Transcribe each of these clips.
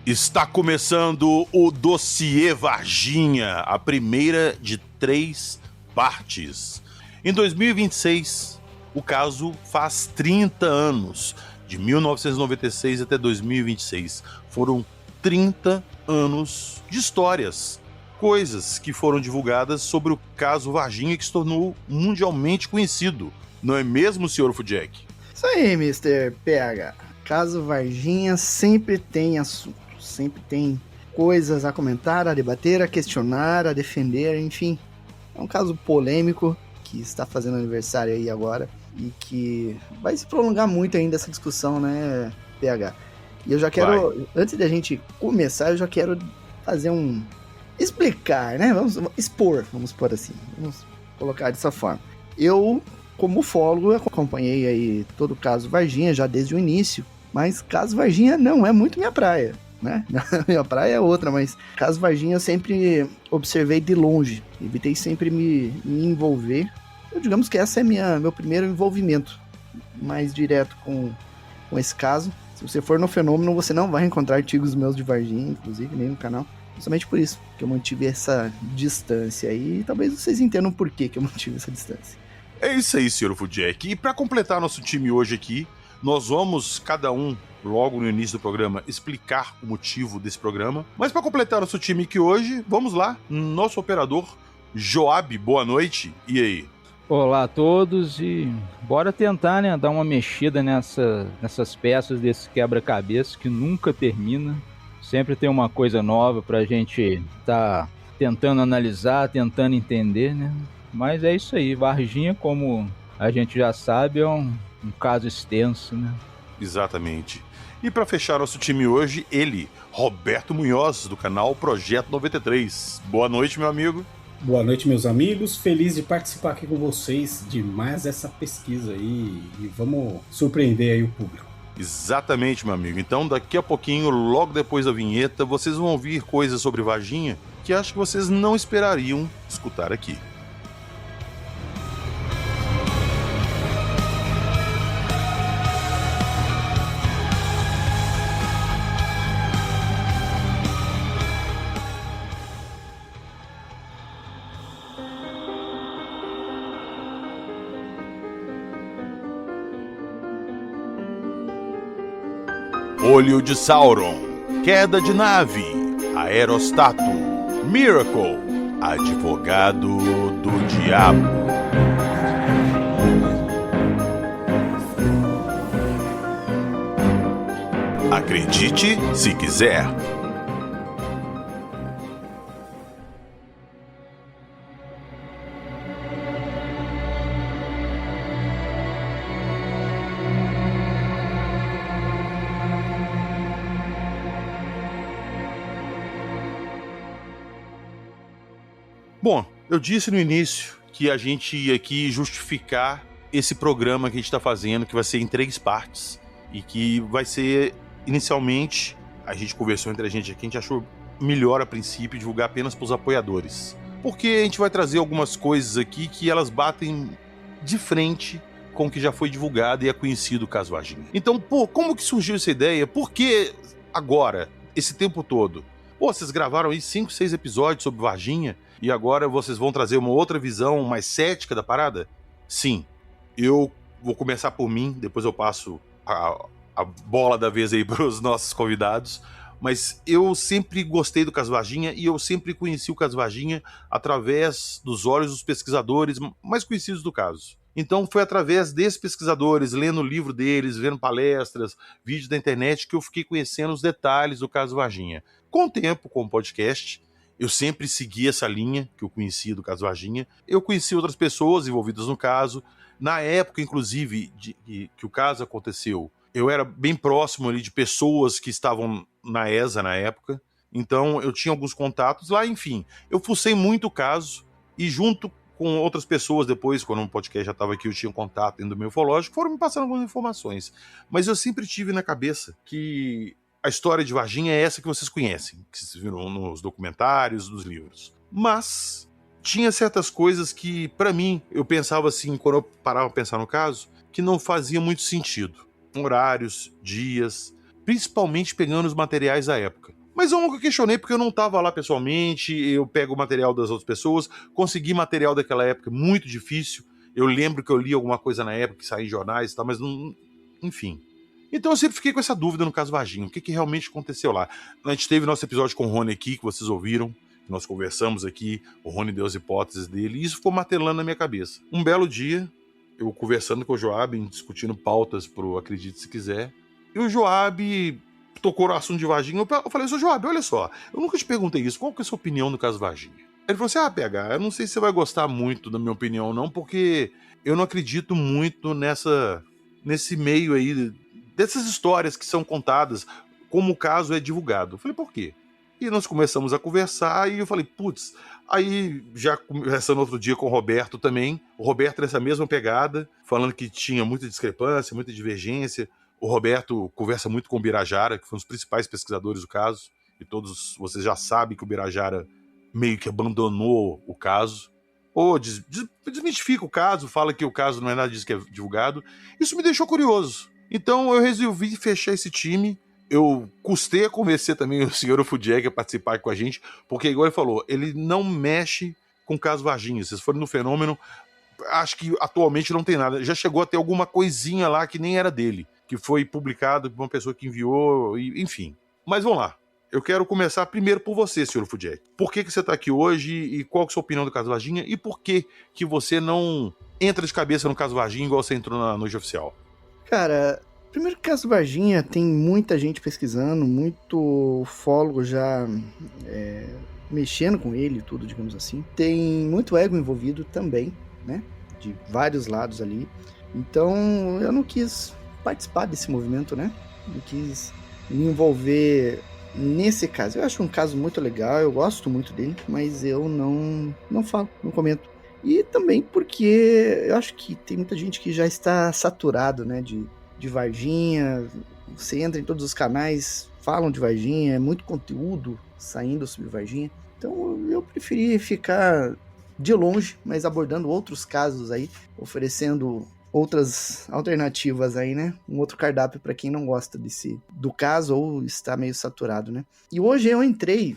Está começando o Dossiê Varginha, a primeira de 3 partes. Em 2026, o caso faz 30 anos, de 1996 até 2026. Foram 30 anos de histórias, coisas que foram divulgadas sobre o caso Varginha que se tornou mundialmente conhecido. Não é mesmo, Sr. Fudjack? Isso aí, Mr. PH. Caso Varginha sempre tem assunto, sempre tem coisas a comentar, a debater, a questionar, a defender, enfim. É um caso polêmico que está fazendo aniversário aí agora e que vai se prolongar muito ainda essa discussão, né, PH? E eu já quero, antes da gente começar, eu já quero fazer explicar, né? Vamos por assim. Vamos colocar dessa forma. Eu, como ufólogo, acompanhei aí todo o caso Varginha já desde o início, mas caso Varginha não é muito minha praia, né? Minha praia é outra, mas caso Varginha eu sempre observei de longe, evitei sempre me envolver. Digamos que esse é meu primeiro envolvimento mais direto com esse caso. Se você for no Fenômeno, você não vai encontrar artigos meus de Varginha, inclusive, nem no canal. Justamente por isso que eu mantive essa distância aí. E talvez vocês entendam por que eu mantive essa distância. É isso aí, Sr. Fudjack. E para completar nosso time hoje aqui, nós vamos, cada um, logo no início do programa, explicar o motivo desse programa. Mas para completar nosso time aqui hoje, vamos lá, nosso operador, Joab, boa noite. E aí? Olá a todos e bora tentar, né, dar uma mexida nessas peças desse quebra-cabeça que nunca termina. Sempre tem uma coisa nova pra gente tá tentando analisar, tentando entender, né? Mas é isso aí, Varginha, como a gente já sabe, é um caso extenso, né? Exatamente. E para fechar nosso time hoje, ele, Roberto Munhoz, do canal Projeto 93. Boa noite, meu amigo. Boa noite, meus amigos. Feliz de participar aqui com vocês de mais essa pesquisa aí e vamos surpreender aí o público. Exatamente, meu amigo. Então, daqui a pouquinho, logo depois da vinheta, vocês vão ouvir coisas sobre Varginha que acho que vocês não esperariam escutar aqui. Olho de Sauron, Queda de Nave, Aerostato, Miracle, Advogado do Diabo. Acredite se quiser. Bom, eu disse no início que a gente ia aqui justificar esse programa que a gente está fazendo, que vai ser em 3 partes, e que vai ser, inicialmente, a gente conversou entre a gente aqui, a gente achou melhor a princípio divulgar apenas para os apoiadores. Porque a gente vai trazer algumas coisas aqui que elas batem de frente com o que já foi divulgado e é conhecido o caso Varginha. Então, como que surgiu essa ideia? Por que agora, esse tempo todo? Vocês gravaram aí 5, 6 episódios sobre Varginha e agora vocês vão trazer uma outra visão mais cética da parada? Sim, eu vou começar por mim, depois eu passo a bola da vez aí para os nossos convidados, mas eu sempre gostei do caso Varginha e eu sempre conheci o caso Varginha através dos olhos dos pesquisadores mais conhecidos do caso. Então foi através desses pesquisadores, lendo o livro deles, vendo palestras, vídeos da internet, que eu fiquei conhecendo os detalhes do caso Varginha. Com o tempo, com o podcast, eu sempre segui essa linha que eu conhecia do caso Varginha. Eu conheci outras pessoas envolvidas no caso. Na época, inclusive, que o caso aconteceu, eu era bem próximo ali de pessoas que estavam na ESA na época. Então, eu tinha alguns contatos lá, enfim. Eu fucei muito o caso e junto com outras pessoas depois, quando o podcast já estava aqui, eu tinha um contato dentro do meu ufológico, foram me passando algumas informações. Mas eu sempre tive na cabeça que a história de Varginha é essa que vocês conhecem, que vocês viram nos documentários, nos livros. Mas tinha certas coisas que, para mim, eu pensava assim, quando eu parava a pensar no caso, que não fazia muito sentido. Horários, dias, principalmente pegando os materiais da época. Mas eu nunca questionei porque eu não estava lá pessoalmente, eu pego o material das outras pessoas, consegui material daquela época muito difícil. Eu lembro que eu li alguma coisa na época que saía em jornais e tal, mas não... Enfim. Então eu sempre fiquei com essa dúvida no caso Varginha, o que realmente aconteceu lá. A gente teve nosso episódio com o Rony aqui, que vocês ouviram, nós conversamos aqui, o Rony deu as hipóteses dele, e isso ficou martelando na minha cabeça. Um belo dia, eu conversando com o Joab, discutindo pautas pro Acredite Se Quiser, e o Joab tocou no assunto de Varginha. Eu falei, seu Joab, olha só, eu nunca te perguntei isso, qual que é a sua opinião no caso Varginha? Ele falou assim, PH, eu não sei se você vai gostar muito da minha opinião não, porque eu não acredito muito nesse meio aí, dessas histórias que são contadas, como o caso é divulgado. Eu falei, por quê? E nós começamos a conversar e eu falei, putz, aí já conversando outro dia com o Roberto também, o Roberto nessa mesma pegada, falando que tinha muita discrepância, muita divergência. O Roberto conversa muito com o Birajara, que foi um dos principais pesquisadores do caso, e todos vocês já sabem que o Birajara meio que abandonou o caso, ou desmistifica o caso, fala que o caso não é nada disso que é divulgado. Isso me deixou curioso. Então eu resolvi fechar esse time. Eu custei a convencer também o senhor Ufudjeg a participar com a gente, porque, igual ele falou, ele não mexe com o caso Varginha. Se vocês forem no Fenômeno, acho que atualmente não tem nada. Já chegou a ter alguma coisinha lá que nem era dele, que foi publicado por uma pessoa que enviou, enfim. Mas vamos lá. Eu quero começar primeiro por você, senhor Ufudjeg. Por que você está aqui hoje e qual que é a sua opinião do caso Varginha e por que você não entra de cabeça no caso Varginha igual você entrou na Noite Oficial? Cara, primeiro que o caso Varginha tem muita gente pesquisando, muito ufólogo já mexendo com ele e tudo, digamos assim. Tem muito ego envolvido também, né? De vários lados ali. Então eu não quis participar desse movimento, né? Não quis me envolver nesse caso. Eu acho um caso muito legal, eu gosto muito dele, mas eu não falo, não comento. E também porque eu acho que tem muita gente que já está saturado, né, de Varginha. Você entra em todos os canais, falam de Varginha, é muito conteúdo saindo sobre Varginha. Então eu preferi ficar de longe, mas abordando outros casos aí, oferecendo outras alternativas aí, né? Um outro cardápio para quem não gosta do caso ou está meio saturado, né? E hoje eu entrei,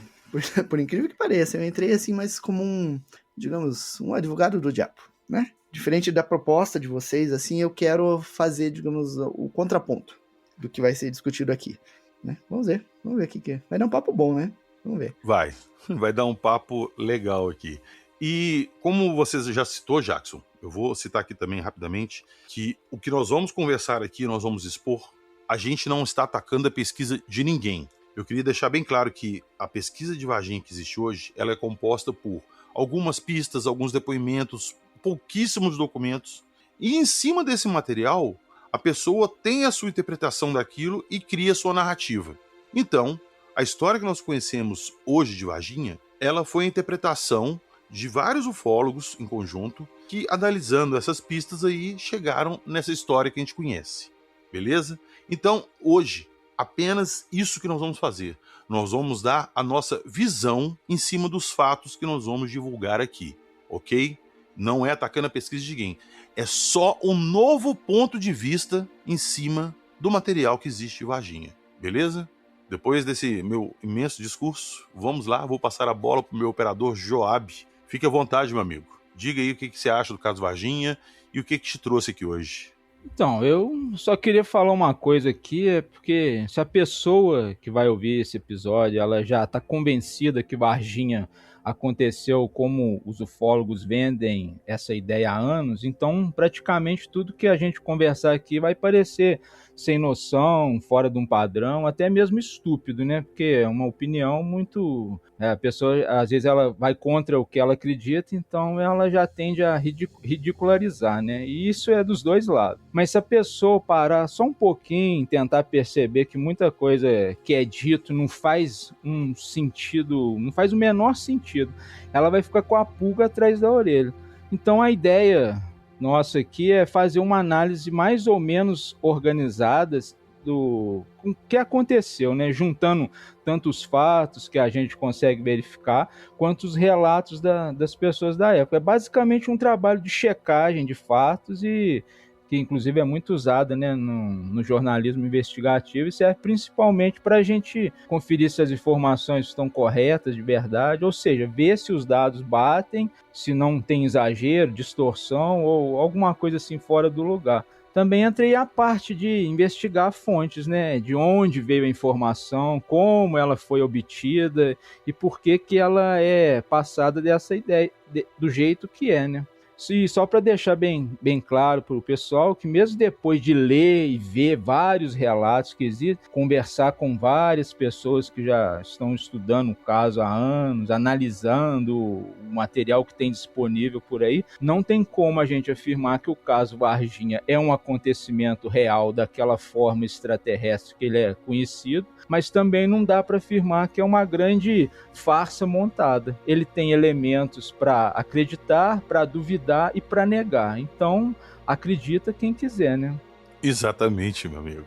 por incrível que pareça, eu entrei assim, mas como um advogado do diabo, né? Diferente da proposta de vocês, assim, eu quero fazer, digamos, o contraponto do que vai ser discutido aqui, né? Vamos ver o que é. Vai dar um papo bom, né? Vamos ver. Vai dar um papo legal aqui. E como você já citou, Jackson, eu vou citar aqui também rapidamente, que o que nós vamos conversar aqui, nós vamos expor, a gente não está atacando a pesquisa de ninguém. Eu queria deixar bem claro que a pesquisa de Varginha que existe hoje, ela é composta por algumas pistas, alguns depoimentos, pouquíssimos documentos, e em cima desse material, a pessoa tem a sua interpretação daquilo e cria a sua narrativa. Então, a história que nós conhecemos hoje de Varginha, ela foi a interpretação de vários ufólogos em conjunto que, analisando essas pistas aí, chegaram nessa história que a gente conhece. Beleza? Então, hoje, apenas isso que nós vamos fazer. Nós vamos dar a nossa visão em cima dos fatos que nós vamos divulgar aqui. Ok? Não é atacando a pesquisa de ninguém. É só um novo ponto de vista em cima do material que existe de Varginha. Beleza? Depois desse meu imenso discurso, vamos lá, vou passar a bola para o meu operador Joab. Fique à vontade, meu amigo. Diga aí o que você acha do caso Varginha e o que te trouxe aqui hoje. Então, eu só queria falar uma coisa aqui, porque se a pessoa que vai ouvir esse episódio, ela já está convencida que Varginha aconteceu como os ufólogos vendem essa ideia há anos, então praticamente tudo que a gente conversar aqui vai parecer sem noção, fora de um padrão, até mesmo estúpido, né? Porque é uma opinião muito... a pessoa, às vezes, ela vai contra o que ela acredita, então ela já tende a ridicularizar, né? E isso é dos dois lados. Mas se a pessoa parar só um pouquinho e tentar perceber que muita coisa que é dito não faz um sentido, não faz o menor sentido, ela vai ficar com a pulga atrás da orelha. Então a ideia nossa aqui é fazer uma análise mais ou menos organizada do que aconteceu, né? Juntando tanto os fatos que a gente consegue verificar, quanto os relatos das pessoas da época. É basicamente um trabalho de checagem de fatos e que inclusive é muito usada, né, no jornalismo investigativo, e serve principalmente para a gente conferir se as informações estão corretas de verdade, ou seja, ver se os dados batem, se não tem exagero, distorção ou alguma coisa assim fora do lugar. Também entrei a parte de investigar fontes, né? De onde veio a informação, como ela foi obtida e por que ela é passada dessa ideia, do jeito que é, né? E só para deixar bem claro para o pessoal que mesmo depois de ler e ver vários relatos que existem, conversar com várias pessoas que já estão estudando o caso há anos, analisando o material que tem disponível por aí, não tem como a gente afirmar que o caso Varginha é um acontecimento real daquela forma extraterrestre que ele é conhecido, mas também não dá para afirmar que é uma grande farsa montada. Ele tem elementos para acreditar, para duvidar e para negar. Então, acredita quem quiser, né? Exatamente, meu amigo.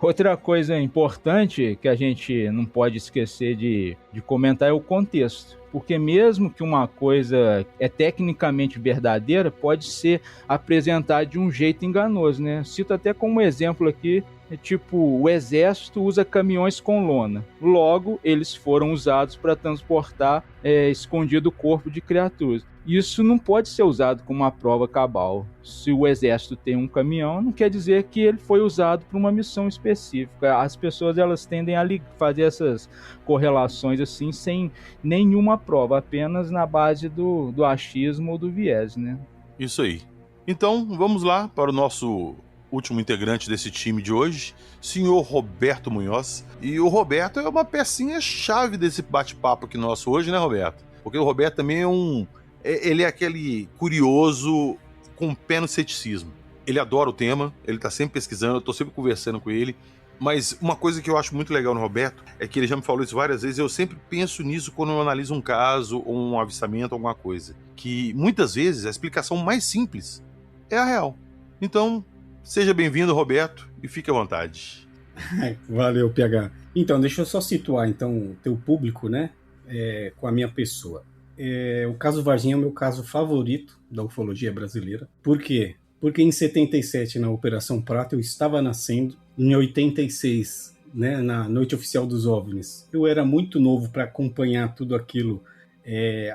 Outra coisa importante que a gente não pode esquecer de comentar é o contexto. Porque mesmo que uma coisa é tecnicamente verdadeira, pode ser apresentada de um jeito enganoso, né? Cito até como exemplo aqui, tipo, o exército usa caminhões com lona. Logo, eles foram usados para transportar escondido o corpo de criaturas. Isso não pode ser usado como uma prova cabal. Se o exército tem um caminhão, não quer dizer que ele foi usado para uma missão específica. As pessoas elas tendem a fazer essas correlações assim sem nenhuma prova, apenas na base do achismo ou do viés, né? Isso aí. Então, vamos lá para o nosso último integrante desse time de hoje, senhor Roberto Munhoz. E o Roberto é uma pecinha-chave desse bate-papo aqui nosso hoje, né, Roberto? Porque o Roberto também ele é aquele curioso com pé no ceticismo. Ele adora o tema, ele tá sempre pesquisando, eu tô sempre conversando com ele. Mas uma coisa que eu acho muito legal no Roberto é que ele já me falou isso várias vezes, eu sempre penso nisso quando eu analiso um caso ou um avistamento, alguma coisa. Que muitas vezes a explicação mais simples é a real. Então, seja bem-vindo, Roberto, e fique à vontade. Valeu, PH. Então, deixa eu só situar então, o teu público, né, com a minha pessoa. O caso Varginha é o meu caso favorito da ufologia brasileira. Por quê? Porque em 77, na Operação Prata, eu estava nascendo. Em 86, né, na Noite Oficial dos OVNIs, eu era muito novo para acompanhar tudo aquilo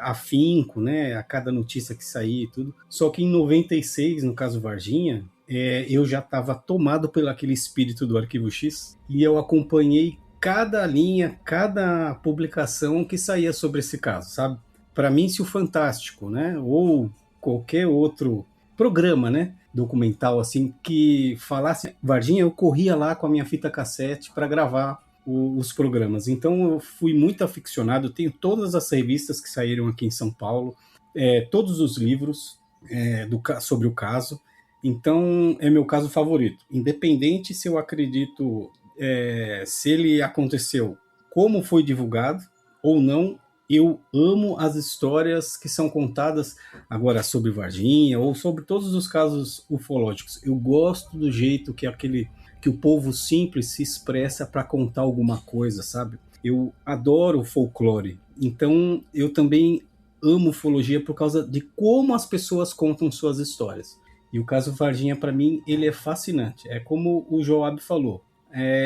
afinco, né, a cada notícia que saía e tudo. Só que em 96, no caso Varginha, eu já estava tomado pelo aquele espírito do Arquivo X e eu acompanhei cada linha, cada publicação que saía sobre esse caso, sabe? Para mim, se o Fantástico, né, ou qualquer outro programa, né, documental assim que falasse Varginha, eu corria lá com a minha fita cassete para gravar os programas. Então eu fui muito aficionado, tenho todas as revistas que saíram aqui em São Paulo, todos os livros sobre o caso. Então é meu caso favorito, independente se eu acredito se ele aconteceu, como foi divulgado ou não. Eu amo as histórias que são contadas agora sobre Varginha ou sobre todos os casos ufológicos. Eu gosto do jeito que o povo simples se expressa para contar alguma coisa, sabe? Eu adoro folclore. Então, eu também amo ufologia por causa de como as pessoas contam suas histórias. E o caso Varginha, para mim, ele é fascinante. É como o Joab falou.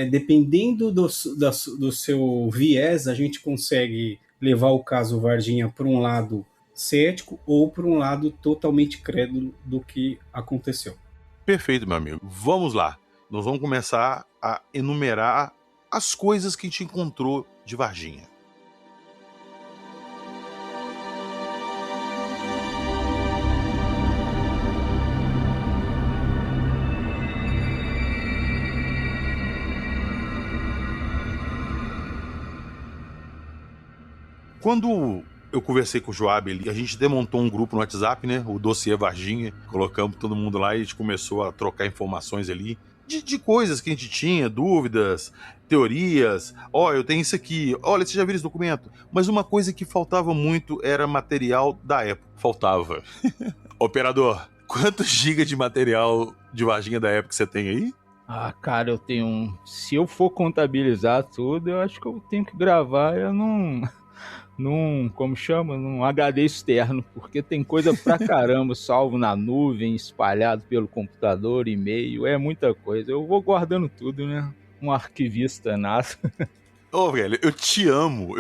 Dependendo do seu viés, a gente consegue levar o caso Varginha para um lado cético ou para um lado totalmente crédulo do que aconteceu. Perfeito, meu amigo. Vamos lá. Nós vamos começar a enumerar as coisas que a gente encontrou de Varginha. Quando eu conversei com o Joab, a gente demontou um grupo no WhatsApp, né? O Dossiê Varginha. Colocamos todo mundo lá e a gente começou a trocar informações ali de coisas que a gente tinha, dúvidas, teorias. Eu tenho isso aqui. Olha, você já viu esse documento? Mas uma coisa que faltava muito era material da época. Faltava. Operador, quantos gigas de material de Varginha da época você tem aí? Cara, eu tenho Se eu for contabilizar tudo, eu acho que eu tenho que gravar, eu não como chama? Num HD externo, porque tem coisa pra caramba salvo na nuvem, espalhado pelo computador, e-mail, é muita coisa. Eu vou guardando tudo, né? Um arquivista nato. Ô, velho, eu te amo,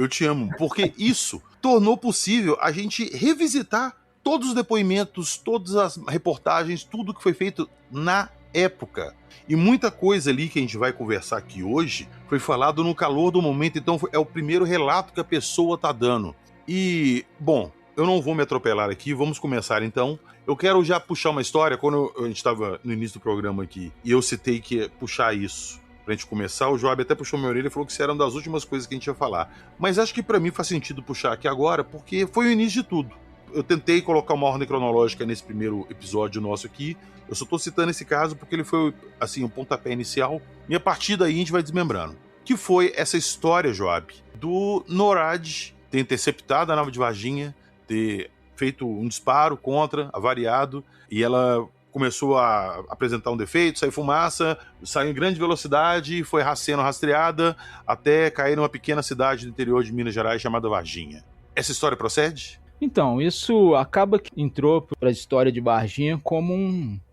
porque isso tornou possível a gente revisitar todos os depoimentos, todas as reportagens, tudo que foi feito na época. E muita coisa ali que a gente vai conversar aqui hoje foi falado no calor do momento, então é o primeiro relato que a pessoa tá dando. E, bom, eu não vou me atropelar aqui, vamos começar então. Eu quero já puxar uma história, quando a gente estava no início do programa aqui, e eu citei que ia puxar isso pra gente começar, o Joab até puxou minha orelha e falou que isso era uma das últimas coisas que a gente ia falar. Mas acho que pra mim faz sentido puxar aqui agora, porque foi o início de tudo. Eu tentei colocar uma ordem cronológica nesse primeiro episódio nosso aqui. Eu só tô citando esse caso porque ele foi, assim, um pontapé inicial. E a partir daí a gente vai desmembrando. Que foi essa história, Joab, do NORAD ter interceptado a nave de Varginha, ter feito um disparo contra, avariado, e ela começou a apresentar um defeito, saiu fumaça, saiu em grande velocidade, foi sendo rastreada até cair numa pequena cidade do interior de Minas Gerais chamada Varginha. Essa história procede? Então, isso acaba que entrou para a história de Varginha como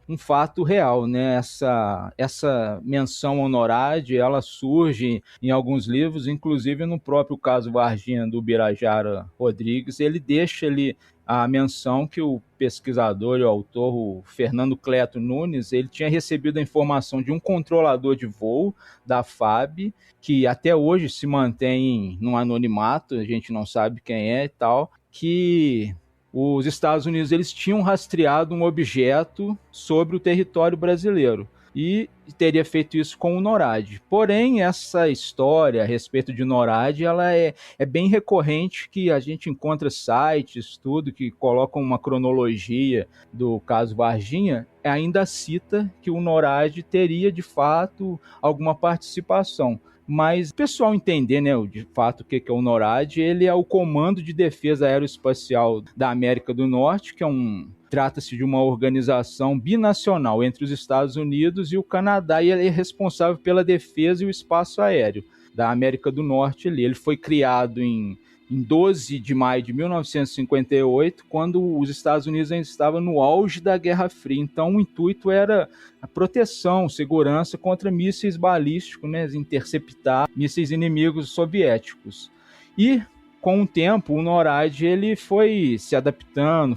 um fato real, né? Essa menção ao NORAD, ela surge em alguns livros, inclusive no próprio caso Varginha do Birajara Rodrigues, ele deixa ali a menção que o pesquisador e o autor, o Fernando Cleto Nunes, ele tinha recebido a informação de um controlador de voo da FAB, que até hoje se mantém num anonimato, a gente não sabe quem é e tal, que os Estados Unidos eles tinham rastreado um objeto sobre o território brasileiro e teria feito isso com o NORAD. Porém, essa história a respeito de NORAD, ela é bem recorrente, que a gente encontra sites, tudo, que colocam uma cronologia do caso Varginha, ainda cita que o NORAD teria, de fato, alguma participação. Mas o pessoal entender, né, de fato, o que é o NORAD, ele é o Comando de Defesa Aeroespacial da América do Norte, que trata-se de uma organização binacional entre os Estados Unidos e o Canadá, e ele é responsável pela defesa e o espaço aéreo da América do Norte. Ele foi criado em 12 de maio de 1958, quando os Estados Unidos ainda estavam no auge da Guerra Fria. Então, o intuito era a proteção, segurança contra mísseis balísticos, né, interceptar mísseis inimigos soviéticos. E, com o tempo, o NORAD ele foi se adaptando,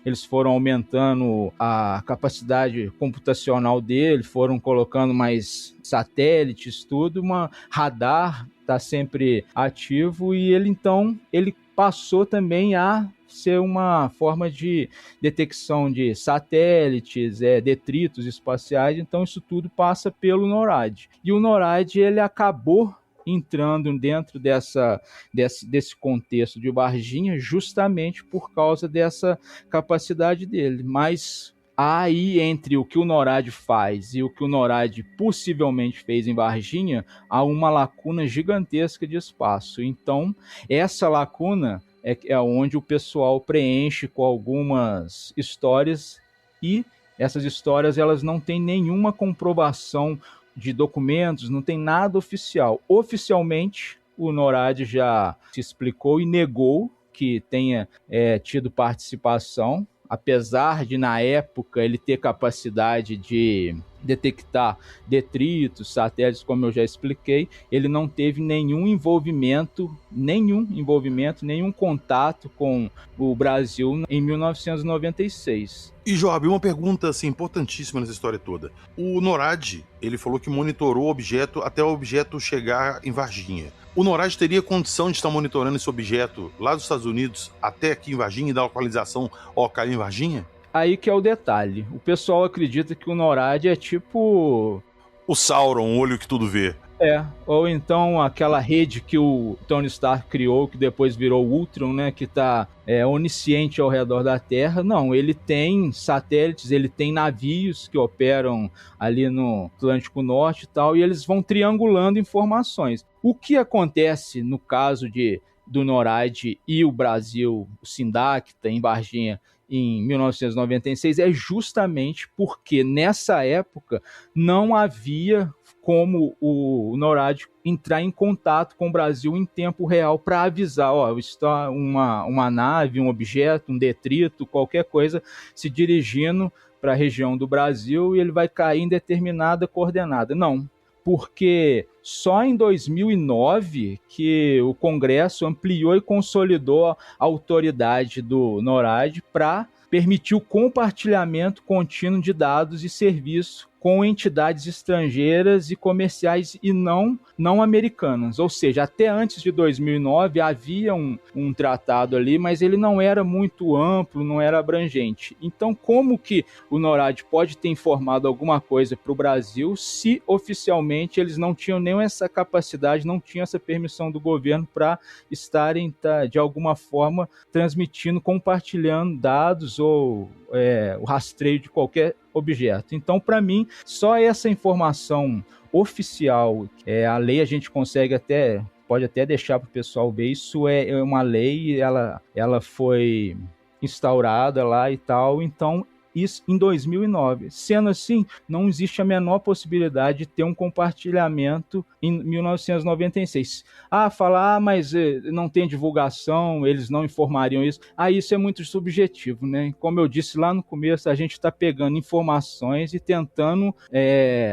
eles foram aumentando a capacidade computacional dele, foram colocando mais satélites, tudo, radar está sempre ativo, e ele passou também a ser uma forma de detecção de satélites, detritos espaciais. Então isso tudo passa pelo NORAD. E o NORAD ele acabou entrando dentro desse contexto de Varginha justamente por causa dessa capacidade dele. Mas aí, entre o que o NORAD faz e o que o NORAD possivelmente fez em Varginha, há uma lacuna gigantesca de espaço. Então, essa lacuna é onde o pessoal preenche com algumas histórias, e essas histórias elas não têm nenhuma comprovação de documentos, não tem nada oficial. Oficialmente, o NORAD já se explicou e negou que tenha tido participação, apesar de, na época, ele ter capacidade de detectar detritos, satélites, como eu já expliquei. Ele não teve nenhum envolvimento, nenhum contato com o Brasil em 1996. E, Joab, uma pergunta assim, importantíssima nessa história toda. O NORAD, ele falou que monitorou o objeto até o objeto chegar em Varginha. O NORAD teria condição de estar monitorando esse objeto lá dos Estados Unidos até aqui em Varginha e dar localização ao cair em Varginha? Aí que é o detalhe. O pessoal acredita que o NORAD é tipo o Sauron, o olho que tudo vê. Ou então aquela rede que o Tony Stark criou, que depois virou o Ultron, né, que está onisciente ao redor da Terra. Não, ele tem satélites, ele tem navios que operam ali no Atlântico Norte e tal, e eles vão triangulando informações. O que acontece no caso do NORAD e o Brasil, o Sindacta, em Varginha, em 1996 é justamente porque nessa época não havia como o NORAD entrar em contato com o Brasil em tempo real para avisar, está uma nave, um objeto, um detrito, qualquer coisa se dirigindo para a região do Brasil e ele vai cair em determinada coordenada. Não, porque só em 2009 que o Congresso ampliou e consolidou a autoridade do NORAD para permitir o compartilhamento contínuo de dados e serviços com entidades estrangeiras e comerciais e não americanas. Ou seja, até antes de 2009 havia um tratado ali, mas ele não era muito amplo, não era abrangente. Então, como que o NORAD pode ter informado alguma coisa para o Brasil se oficialmente eles não tinham nem essa capacidade, não tinham essa permissão do governo para estarem, de alguma forma, transmitindo, compartilhando dados ou o rastreio de qualquer objeto. Então, para mim, só essa informação oficial, a lei a gente pode até deixar para o pessoal ver, isso é uma lei, ela foi instaurada lá e tal, então isso em 2009. Sendo assim, não existe a menor possibilidade de ter um compartilhamento em 1996. Mas não tem divulgação, eles não informariam isso. Isso é muito subjetivo, né? Como eu disse lá no começo, a gente está pegando informações e tentando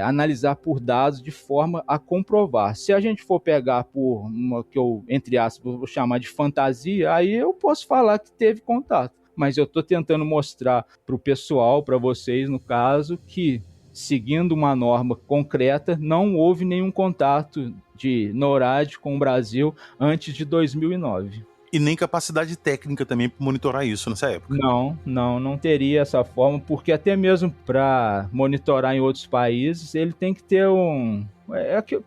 analisar por dados de forma a comprovar. Se a gente for pegar por uma que eu, entre aspas, vou chamar de fantasia, aí eu posso falar que teve contato. Mas eu estou tentando mostrar para o pessoal, para vocês, no caso, que, seguindo uma norma concreta, não houve nenhum contato de NORAD com o Brasil antes de 2009. E nem capacidade técnica também para monitorar isso nessa época. Não teria essa forma, porque até mesmo para monitorar em outros países, ele tem que ter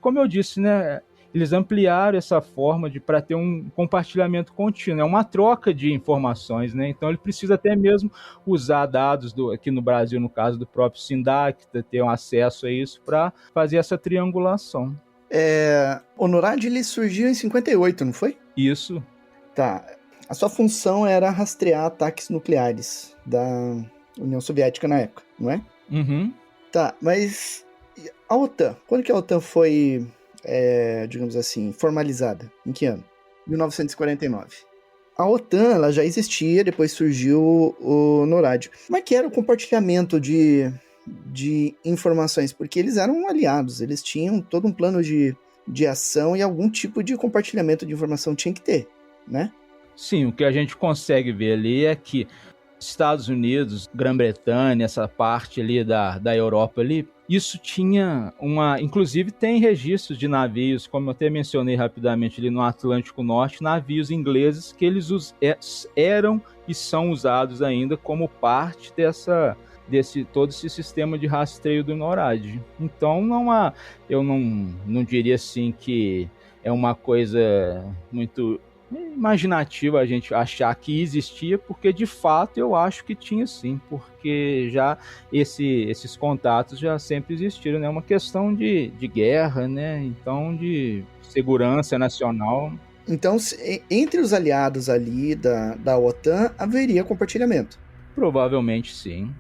como eu disse, né? Eles ampliaram essa forma para ter um compartilhamento contínuo, é uma troca de informações, né? Então ele precisa até mesmo usar dados aqui no Brasil, no caso do próprio SINDAC, ter um acesso a isso para fazer essa triangulação. O NORAD ele surgiu em 58, não foi? Isso. Tá. A sua função era rastrear ataques nucleares da União Soviética na época, não é? Uhum. Tá, mas a OTAN, quando que a OTAN foi, digamos assim, formalizada? Em que ano? 1949. A OTAN ela já existia, depois surgiu o NORAD. Como é que era o compartilhamento de informações? Porque eles eram aliados, eles tinham todo um plano de ação e algum tipo de compartilhamento de informação tinha que ter, né? Sim, o que a gente consegue ver ali é que Estados Unidos, Grã-Bretanha, essa parte ali da Europa ali, isso tinha inclusive tem registros de navios, como eu até mencionei rapidamente ali no Atlântico Norte, navios ingleses que eles eram e são usados ainda como parte todo esse sistema de rastreio do NORAD. Então eu não diria assim que é uma coisa muito imaginativa a gente achar que existia, porque de fato eu acho que tinha sim, porque já esses contatos já sempre existiram, né? É uma questão de guerra, né? Então de segurança nacional. Então, entre os aliados ali da OTAN, haveria compartilhamento? Provavelmente sim.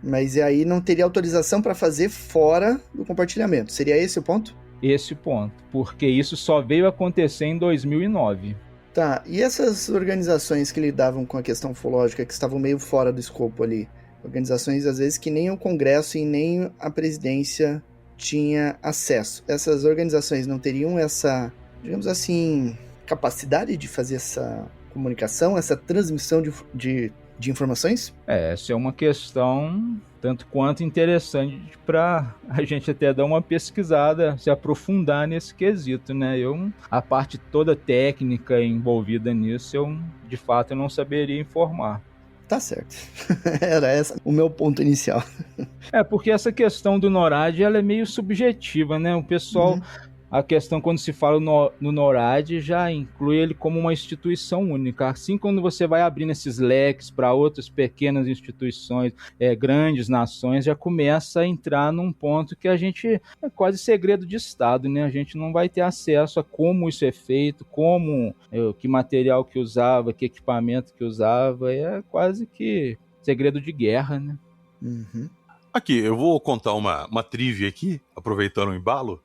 Mas aí não teria autorização para fazer fora do compartilhamento, seria esse o ponto? Esse ponto, porque isso só veio acontecer em 2009. Tá, e essas organizações que lidavam com a questão ufológica, que estavam meio fora do escopo ali, organizações às vezes que nem o Congresso e nem a presidência tinha acesso, essas organizações não teriam essa, digamos assim, capacidade de fazer essa comunicação, essa transmissão de informações? Essa é uma questão tanto quanto interessante para a gente até dar uma pesquisada, se aprofundar nesse quesito, né? A parte toda técnica envolvida nisso, de fato, eu não saberia informar. Tá certo. Era esse o meu ponto inicial. Porque essa questão do NORAD, ela é meio subjetiva, né? O pessoal... a questão, quando se fala no NORAD, já inclui ele como uma instituição única. Assim, quando você vai abrindo esses leques para outras pequenas instituições, grandes nações, já começa a entrar num ponto que a gente é quase segredo de Estado, né? A gente não vai ter acesso a como isso é feito, que material que usava, que equipamento que usava, é quase que segredo de guerra, né? Uhum. Aqui, eu vou contar uma trivia aqui, aproveitando o embalo.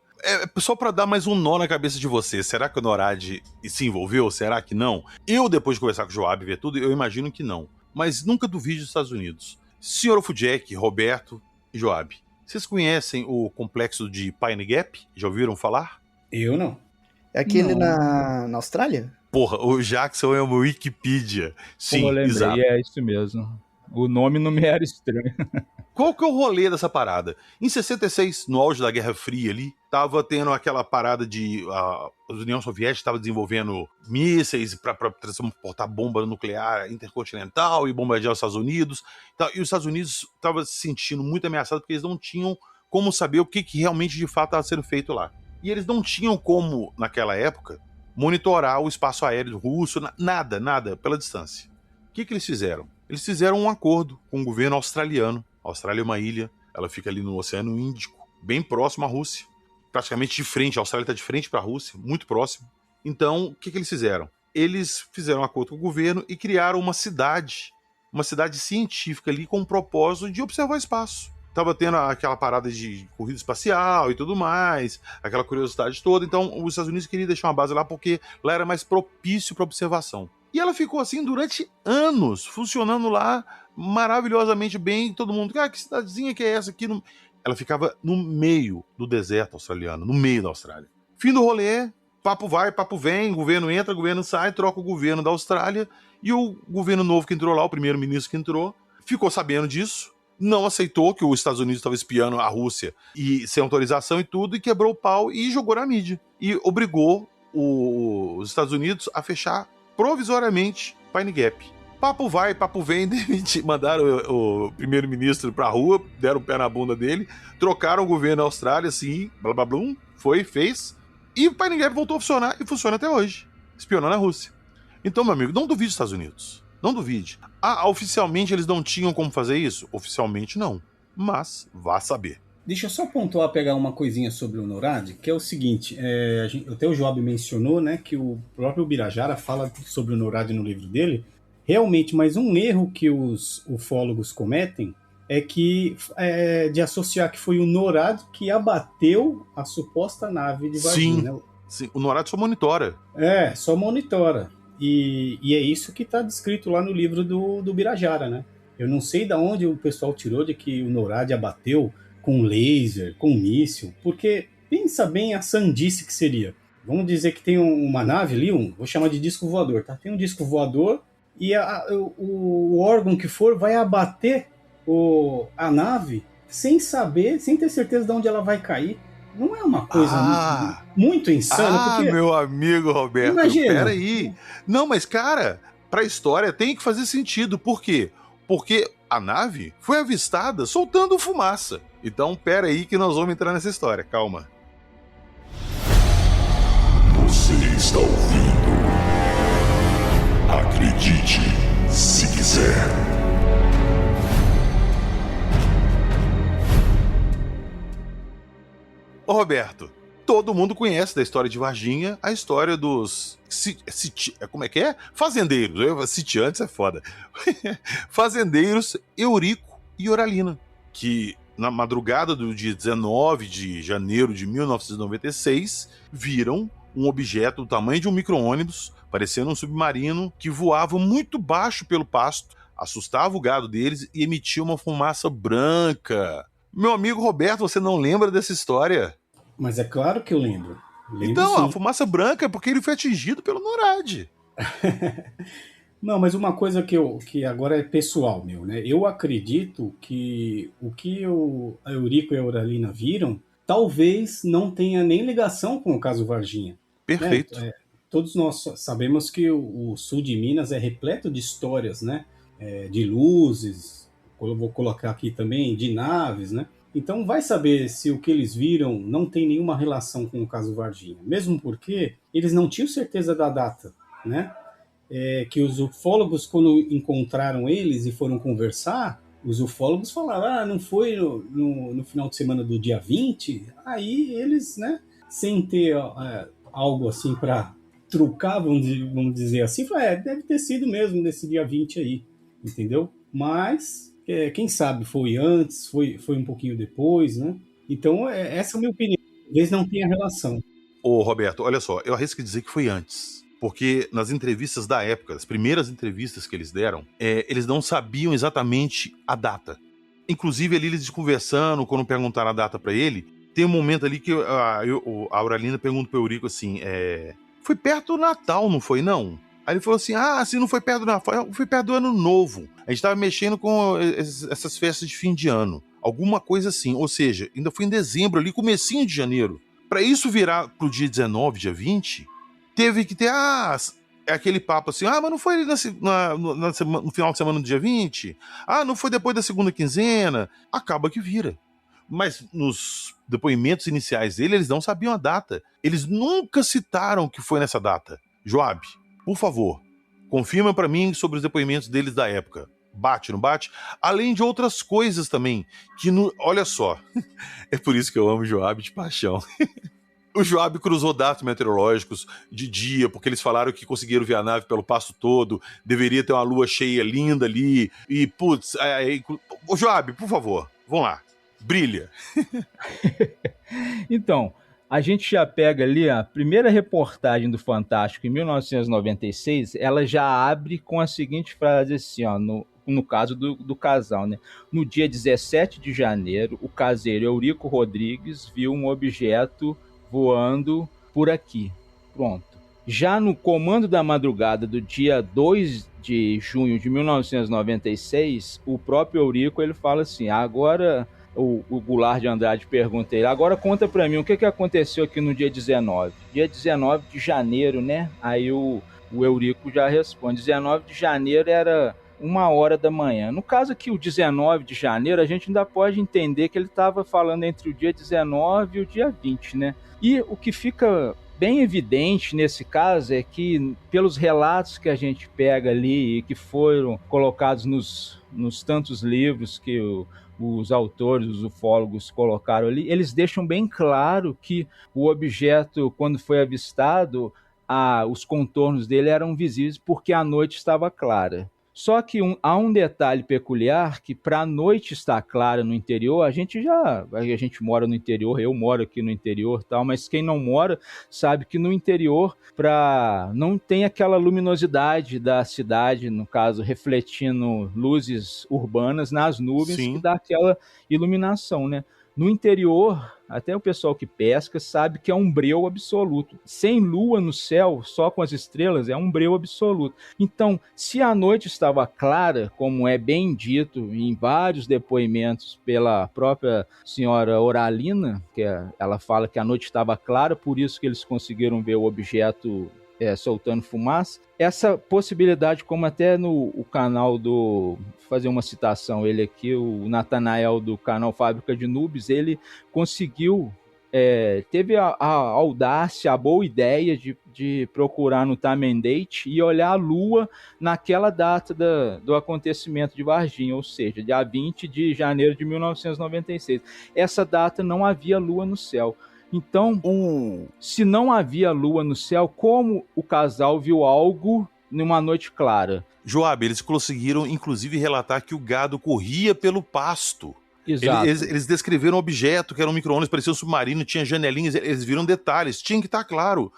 Só pra dar mais um nó na cabeça de você. Será que o NORAD se envolveu? Será que não? Eu, depois de conversar com o Joab e ver tudo, eu imagino que não. Mas nunca duvide dos Estados Unidos. Senhor Ofudjek, Roberto e Joab, vocês conhecem o complexo de Pine Gap? Já ouviram falar? Eu não. É aquele Não. na Austrália? Porra, o Jackson é uma Wikipedia. Sim, Como eu lembrei, exato. é isso mesmo. O nome não me era estranho. Qual que é o rolê dessa parada? Em 66, no auge da Guerra Fria ali, tava tendo aquela parada de... a União Soviética estava desenvolvendo mísseis para transportar bomba nuclear intercontinental e bombardear os Estados Unidos. E os Estados Unidos estavam se sentindo muito ameaçados porque eles não tinham como saber o que realmente de fato estava sendo feito lá. E eles não tinham como, naquela época, monitorar o espaço aéreo russo, nada, pela distância. O que eles fizeram? Eles fizeram um acordo com o governo australiano. A Austrália é uma ilha, ela fica ali no Oceano Índico, bem próximo à Rússia. Praticamente de frente, a Austrália está de frente para a Rússia, muito próximo. Então, o que eles fizeram? Eles fizeram um acordo com o governo e criaram uma cidade científica ali com o propósito de observar o espaço. Tava tendo aquela parada de corrida espacial e tudo mais, aquela curiosidade toda. Então, os Estados Unidos queriam deixar uma base lá porque lá era mais propício para observação. E ela ficou assim durante anos, funcionando lá maravilhosamente bem. Todo mundo, que cidadezinha que é essa aqui? Ela ficava no meio do deserto australiano, no meio da Austrália. Fim do rolê, papo vai, papo vem, governo entra, governo sai, troca o governo da Austrália. E o governo novo que entrou lá, o primeiro-ministro que entrou, ficou sabendo disso, não aceitou que os Estados Unidos estavam espiando a Rússia e sem autorização e tudo, e quebrou o pau e jogou na mídia. E obrigou os Estados Unidos a fechar provisoriamente Pine Gap. Papo vai, papo vem, mandaram o primeiro-ministro pra rua, deram o pé na bunda dele, trocaram o governo da Austrália, assim, blá blá blá, fez, e o Pine Gap voltou a funcionar, e funciona até hoje, espionando a Rússia. Então, meu amigo, não duvide dos Estados Unidos, não duvide. Oficialmente eles não tinham como fazer isso? Oficialmente não, mas vá saber. Deixa eu só pontuar, pegar uma coisinha sobre o NORAD, que é o seguinte, até o Joab mencionou, né, que o próprio Birajara fala sobre o NORAD no livro dele, realmente, mas um erro que os ufólogos cometem é de associar que foi o NORAD que abateu a suposta nave de Varginha. Sim, o NORAD só monitora. Só monitora. E é isso que está descrito lá no livro do Birajara, né? Eu não sei de onde o pessoal tirou de que o NORAD abateu com laser, com míssil, porque pensa bem a sandice que seria. Vamos dizer que tem uma nave ali, vou chamar de disco voador, tá? Tem um disco voador e o órgão que for vai abater a nave sem saber, sem ter certeza de onde ela vai cair. Não é uma coisa muito insana? Porque, meu amigo Roberto, imagina. Peraí. Não, mas cara, pra história tem que fazer sentido. Por quê? Porque a nave foi avistada soltando fumaça. Então, pera aí que nós vamos entrar nessa história. Calma. Você está ouvindo? Acredite, se quiser. Ô Roberto, todo mundo conhece da história de Varginha a história dos... como é que é? Fazendeiros. Sitiantes é foda. Fazendeiros Eurico e Oralina, que na madrugada do dia 19 de janeiro de 1996 viram um objeto do tamanho de um micro-ônibus, parecendo um submarino, que voava muito baixo pelo pasto, assustava o gado deles e emitia uma fumaça branca. Meu amigo Roberto, você não lembra dessa história? Mas é claro que eu lembro. Então, sim. A fumaça branca é porque ele foi atingido pelo NORAD. Não, mas uma coisa que agora é pessoal, meu, né? Eu acredito que o que a Eurico e a Oralina viram talvez não tenha nem ligação com o caso Varginha. Perfeito. Né? Todos nós sabemos que o sul de Minas é repleto de histórias, né? De luzes, eu vou colocar aqui também, de naves, né? Então vai saber se o que eles viram não tem nenhuma relação com o caso Varginha. Mesmo porque eles não tinham certeza da data, né? Que os ufólogos, quando encontraram eles e foram conversar, os ufólogos falaram, não foi no final de semana do dia 20? Aí eles, né, sem ter algo assim para trucar, vamos dizer assim, falaram, deve ter sido mesmo nesse dia 20 aí, entendeu? Mas, quem sabe foi antes, foi um pouquinho depois, né? Então, essa é a minha opinião. Talvez não tenha relação. Ô, Roberto, olha só, eu arrisco dizer que foi antes. Porque nas entrevistas da época, as primeiras entrevistas que eles deram, eles não sabiam exatamente a data. Inclusive, ali eles conversando, quando perguntaram a data pra ele, tem um momento ali que a Auralina pergunta pro Eurico assim, foi perto do Natal, não foi não? Aí ele falou assim, se não foi perto do Natal, foi perto do Ano Novo. A gente tava mexendo com essas festas de fim de ano. Alguma coisa assim, ou seja, ainda foi em dezembro ali, comecinho de janeiro. Pra isso virar pro dia 19, dia 20... teve que ter, aquele papo assim, mas não foi no final de semana do dia 20? Não foi depois da segunda quinzena? Acaba que vira. Mas nos depoimentos iniciais dele, eles não sabiam a data. Eles nunca citaram que foi nessa data. Joab, por favor, confirma pra mim sobre os depoimentos deles da época. Bate, não bate? Além de outras coisas também, olha só, é por isso que eu amo Joab de paixão. O Joab cruzou dados meteorológicos de dia, porque eles falaram que conseguiram ver a nave pelo pasto todo, deveria ter uma lua cheia linda ali, e putz... Ô Joab, por favor, vamos lá, brilha. Então, a gente já pega ali a primeira reportagem do Fantástico, em 1996, ela já abre com a seguinte frase assim, ó, no caso do casal, né? No dia 17 de janeiro, o caseiro Eurico Rodrigues viu um objeto voando por aqui. Pronto. Já no comando da madrugada do dia 2 de junho de 1996, o próprio Eurico, ele fala assim, agora o Goulart de Andrade pergunta ele, agora conta pra mim o que aconteceu aqui no dia 19. Dia 19 de janeiro, né? Aí o Eurico já responde, 19 de janeiro era 1h da manhã. No caso aqui, o 19 de janeiro, a gente ainda pode entender que ele estava falando entre o dia 19 e o dia 20, né? E o que fica bem evidente nesse caso é que, pelos relatos que a gente pega ali e que foram colocados nos tantos livros que os autores, os ufólogos colocaram ali, eles deixam bem claro que o objeto, quando foi avistado, os contornos dele eram visíveis porque a noite estava clara. Só que há um detalhe peculiar que, para a noite estar clara no interior, a gente mora no interior, eu moro aqui no interior, tal, mas quem não mora sabe que no interior não tem aquela luminosidade da cidade, no caso, refletindo luzes urbanas nas nuvens, sim, que dá aquela iluminação, né? No interior, até o pessoal que pesca sabe que é um breu absoluto. Sem lua no céu, só com as estrelas, é um breu absoluto. Então, se a noite estava clara, como é bem dito em vários depoimentos pela própria senhora Auralina, que ela fala que a noite estava clara, por isso que eles conseguiram ver o objeto soltando fumaça. Essa possibilidade, como até no canal fazer uma citação, ele aqui, o Natanael do canal Fábrica de Nubes, ele conseguiu, teve a audácia, a boa ideia de procurar no time and date e olhar a lua naquela data do acontecimento de Varginha, ou seja, dia 20 de janeiro de 1996. Essa data não havia lua no céu. Então, se não havia lua no céu, como o casal viu algo numa noite clara? Joab, eles conseguiram, inclusive, relatar que o gado corria pelo pasto. Exato. Eles descreveram um objeto que era um micro-ondas, parecia um submarino, tinha janelinhas, eles viram detalhes, tinha que estar claro.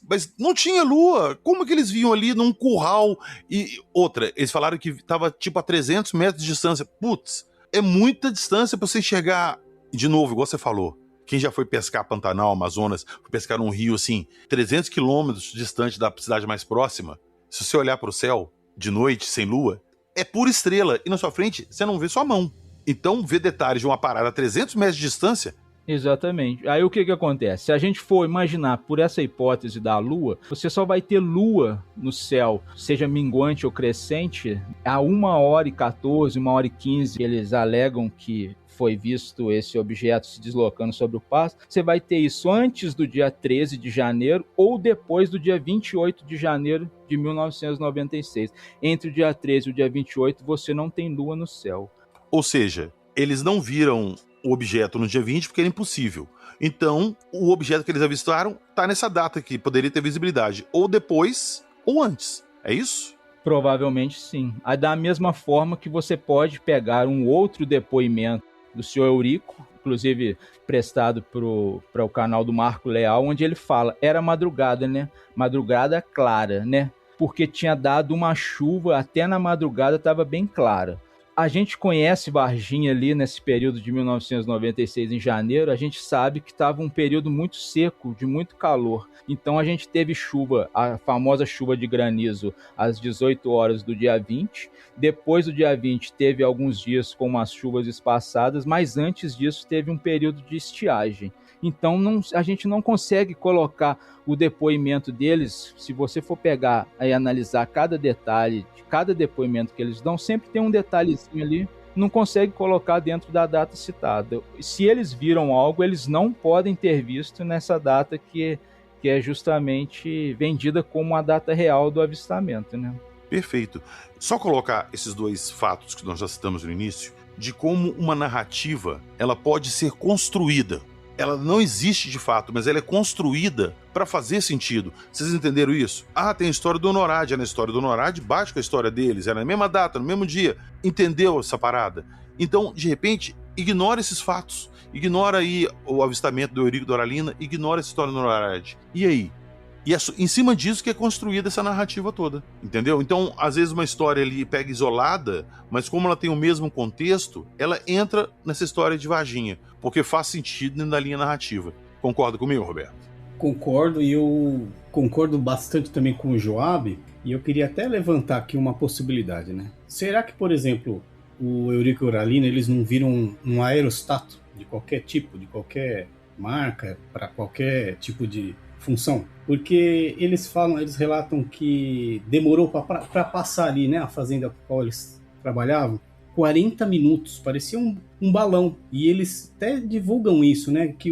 Mas não tinha lua. Como que eles viam ali num curral? E outra, eles falaram que estava tipo a 300 metros de distância. Putz, é muita distância para você enxergar, de novo, igual você falou. Quem já foi pescar Pantanal, Amazonas, foi pescar num rio assim, 300 quilômetros distante da cidade mais próxima, se você olhar para o céu de noite, sem lua, é pura estrela, e na sua frente você não vê sua mão. Então, ver detalhes de uma parada a 300 metros de distância... Exatamente. Aí o que acontece? Se a gente for imaginar por essa hipótese da lua, você só vai ter lua no céu, seja minguante ou crescente, a 1h14, 1h15, eles alegam que foi visto esse objeto se deslocando sobre o pasto, você vai ter isso antes do dia 13 de janeiro ou depois do dia 28 de janeiro de 1996. Entre o dia 13 e o dia 28, você não tem lua no céu. Ou seja, eles não viram o objeto no dia 20 porque era impossível. Então, o objeto que eles avistaram está nessa data que poderia ter visibilidade, ou depois ou antes. É isso? Provavelmente sim. Da mesma forma que você pode pegar um outro depoimento do senhor Eurico, inclusive prestado para o canal do Marco Leal, onde ele fala, era madrugada, né? Madrugada clara, né? Porque tinha dado uma chuva, até na madrugada estava bem clara. A gente conhece Varginha ali nesse período de 1996, em janeiro, a gente sabe que estava um período muito seco, de muito calor. Então a gente teve chuva, a famosa chuva de granizo, às 18 horas do dia 20. Depois do dia 20 teve alguns dias com umas chuvas espaçadas, mas antes disso teve um período de estiagem. Então a gente não consegue colocar o depoimento deles, se você for pegar e analisar cada detalhe de cada depoimento que eles dão, sempre tem um detalhezinho ali, não consegue colocar dentro da data citada. Se eles viram algo, eles não podem ter visto nessa data que é justamente vendida como a data real do avistamento, né? Perfeito. Só colocar esses dois fatos que nós já citamos no início, de como uma narrativa ela pode ser construída. Ela não existe de fato, mas ela é construída para fazer sentido. Vocês entenderam isso? Tem a história do Honorádio. Na história do Honorádio bate com a história deles. Era na mesma data, no mesmo dia. Entendeu essa parada? Então, de repente, ignora esses fatos. Ignora aí o avistamento do Eurico Doralina. Ignora essa história do Honorádio. E aí? E é em cima disso que é construída essa narrativa toda, entendeu? Então, às vezes uma história ali pega isolada, mas como ela tem o mesmo contexto, ela entra nessa história de Varginha, porque faz sentido dentro da linha narrativa. Concorda comigo, Roberto? Concordo, e eu concordo bastante também com o Joab, e eu queria até levantar aqui uma possibilidade, né? Será que, por exemplo, o Eurico Doralina, eles não viram um aerostato de qualquer tipo, de qualquer marca, para qualquer tipo de função? Porque eles relatam que demorou para passar ali, né, a fazenda com a qual eles trabalhavam, 40 minutos, parecia um balão. E eles até divulgam isso, né, que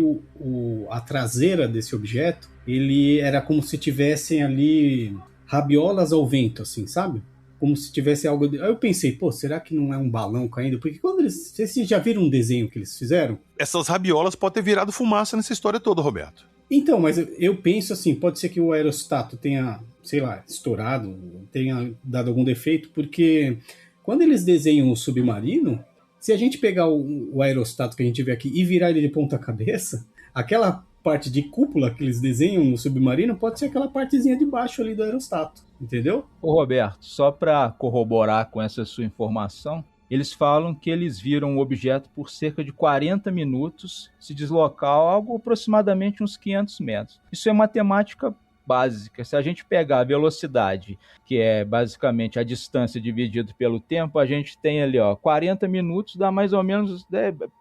a traseira desse objeto, ele era como se tivessem ali rabiolas ao vento, assim, sabe? Como se tivesse algo... Aí eu pensei, será que não é um balão caindo? Porque quando vocês já viram um desenho que eles fizeram? Essas rabiolas podem ter virado fumaça nessa história toda, Roberto. Então, mas eu penso assim, pode ser que o aerostato tenha, sei lá, estourado, tenha dado algum defeito, porque quando eles desenham o submarino, se a gente pegar o aerostato que a gente vê aqui e virar ele de ponta cabeça, aquela parte de cúpula que eles desenham no submarino pode ser aquela partezinha de baixo ali do aerostato, entendeu? Ô Roberto, só para corroborar com essa sua informação, eles falam que eles viram o objeto por cerca de 40 minutos se deslocar algo aproximadamente uns 500 metros. Isso é matemática básica. Se a gente pegar a velocidade, que é basicamente a distância dividida pelo tempo, a gente tem ali, 40 minutos dá mais ou menos,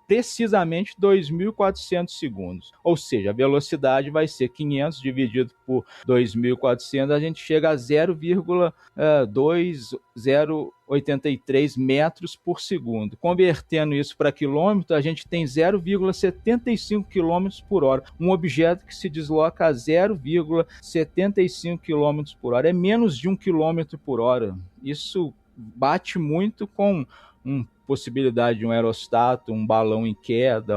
precisamente 2.400 segundos. Ou seja, a velocidade vai ser 500 dividido por 2.400, a gente chega a 0,2083 metros por segundo. Convertendo isso para quilômetro, a gente tem 0,75 quilômetros por hora. Um objeto que se desloca a 0,75 quilômetros por hora. É menos de 1 quilômetro por hora. Isso bate muito com possibilidade de um aerostato, um balão em queda,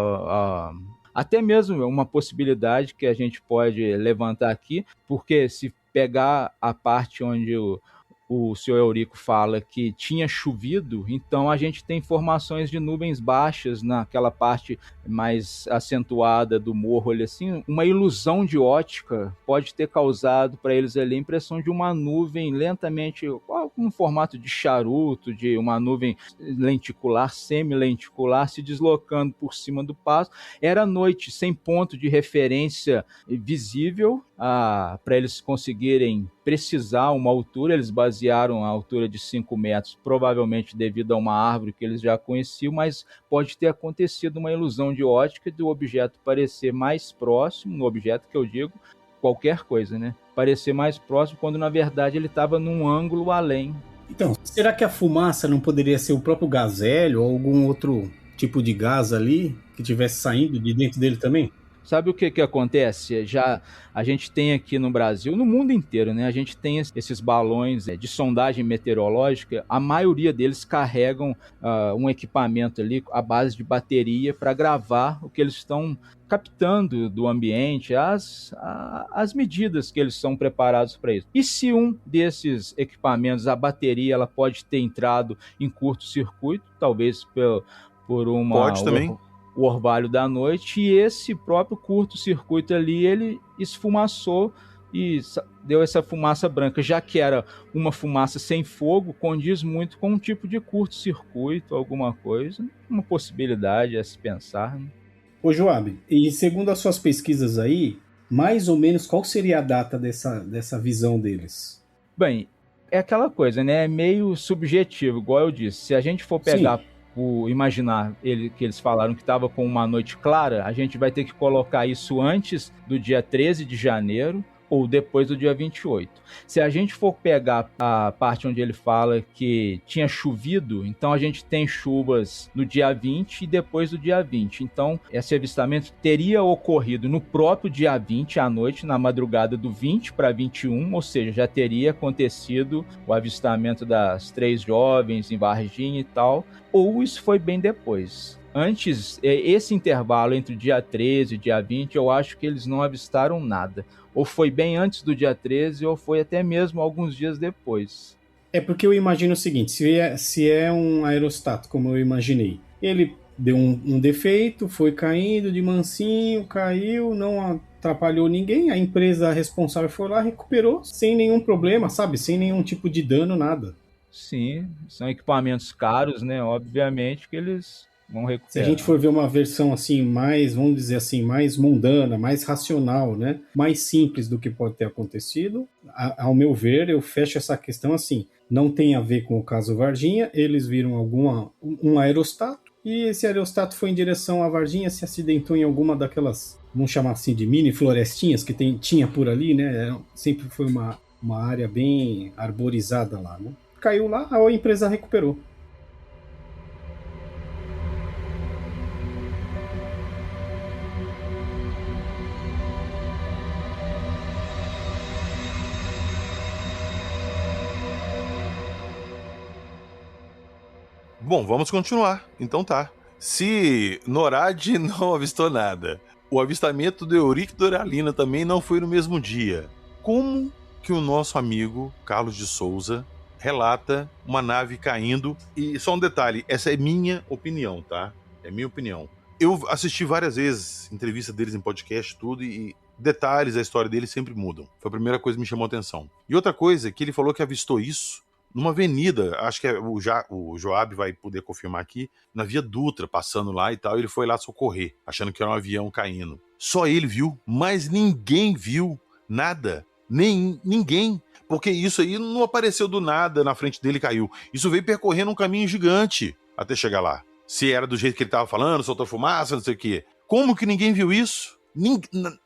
até mesmo uma possibilidade que a gente pode levantar aqui, porque se pegar a parte onde o senhor Eurico fala que tinha chovido, então a gente tem formações de nuvens baixas naquela parte mais acentuada do morro ali, assim, uma ilusão de ótica pode ter causado para eles ali a impressão de uma nuvem lentamente, com um formato de charuto, de uma nuvem lenticular, semi-lenticular, se deslocando por cima do passo. Era noite, sem ponto de referência visível, para eles conseguirem precisar uma altura. Eles basearam a altura de 5 metros, provavelmente devido a uma árvore que eles já conheciam, mas pode ter acontecido uma ilusão de ótica do objeto parecer mais próximo, no objeto que eu digo, qualquer coisa, né? Parecer mais próximo quando na verdade ele estava num ângulo além. Então, será que a fumaça não poderia ser o próprio gás hélio ou algum outro tipo de gás ali que tivesse saindo de dentro dele também? Sabe o que acontece? Já a gente tem aqui no Brasil, no mundo inteiro, né? A gente tem esses balões de sondagem meteorológica. A maioria deles carregam um equipamento ali à base de bateria para gravar o que eles estão captando do ambiente, as medidas que eles são preparados para isso. E se um desses equipamentos, a bateria, ela pode ter entrado em curto-circuito, talvez por Pode também. o orvalho da noite, e esse próprio curto-circuito ali, ele esfumaçou e deu essa fumaça branca, já que era uma fumaça sem fogo, condiz muito com um tipo de curto-circuito, alguma coisa, uma possibilidade a se pensar, né? Ô Joab, e segundo as suas pesquisas aí, mais ou menos qual seria a data dessa visão deles? Bem, é aquela coisa, né? É meio subjetivo, igual eu disse. Se a gente for pegar imaginar que eles falaram que estava com uma noite clara, a gente vai ter que colocar isso antes do dia 13 de janeiro ou depois do dia 28. Se a gente for pegar a parte onde ele fala que tinha chovido, então a gente tem chuvas no dia 20 e depois do dia 20. Então, esse avistamento teria ocorrido no próprio dia 20 à noite, na madrugada do 20 para 21, ou seja, já teria acontecido o avistamento das 3 jovens em Varginha e tal, ou isso foi bem depois. Antes, esse intervalo entre o dia 13 e o dia 20, eu acho que eles não avistaram nada. Ou foi bem antes do dia 13, ou foi até mesmo alguns dias depois. É porque eu imagino o seguinte, se é um aerostato, como eu imaginei, ele deu um defeito, foi caindo de mansinho, caiu, não atrapalhou ninguém, a empresa responsável foi lá, recuperou sem nenhum problema, sabe? Sem nenhum tipo de dano, nada. Sim, são equipamentos caros, né? Obviamente que eles vão recuperar. Se a gente for ver uma versão assim, mais, vamos dizer assim, mais mundana, mais racional, né? Mais simples do que pode ter acontecido, ao meu ver, eu fecho essa questão assim, não tem a ver com o caso Varginha, eles viram um aerostato, e esse aerostato foi em direção à Varginha, se acidentou em alguma daquelas, vamos chamar assim, de mini florestinhas que tinha por ali, né? Sempre foi uma área bem arborizada lá, né? Caiu lá, a empresa recuperou. Bom, vamos continuar. Então tá. Se Norad não avistou nada, o avistamento do Eurico Doralina também não foi no mesmo dia, como que o nosso amigo Carlos de Souza relata uma nave caindo? E só um detalhe, essa é minha opinião, tá? É minha opinião. Eu assisti várias vezes entrevista deles em podcast, tudo, e detalhes da história deles sempre mudam. Foi a primeira coisa que me chamou a atenção. E outra coisa, que ele falou que avistou isso numa avenida, acho que o Joab vai poder confirmar aqui, na Via Dutra, passando lá e tal, ele foi lá socorrer, achando que era um avião caindo. Só ele viu, mas ninguém viu nada, nem ninguém, porque isso aí não apareceu do nada, na frente dele caiu. Isso veio percorrendo um caminho gigante até chegar lá. Se era do jeito que ele estava falando, soltou fumaça, não sei o quê. Como que ninguém viu isso?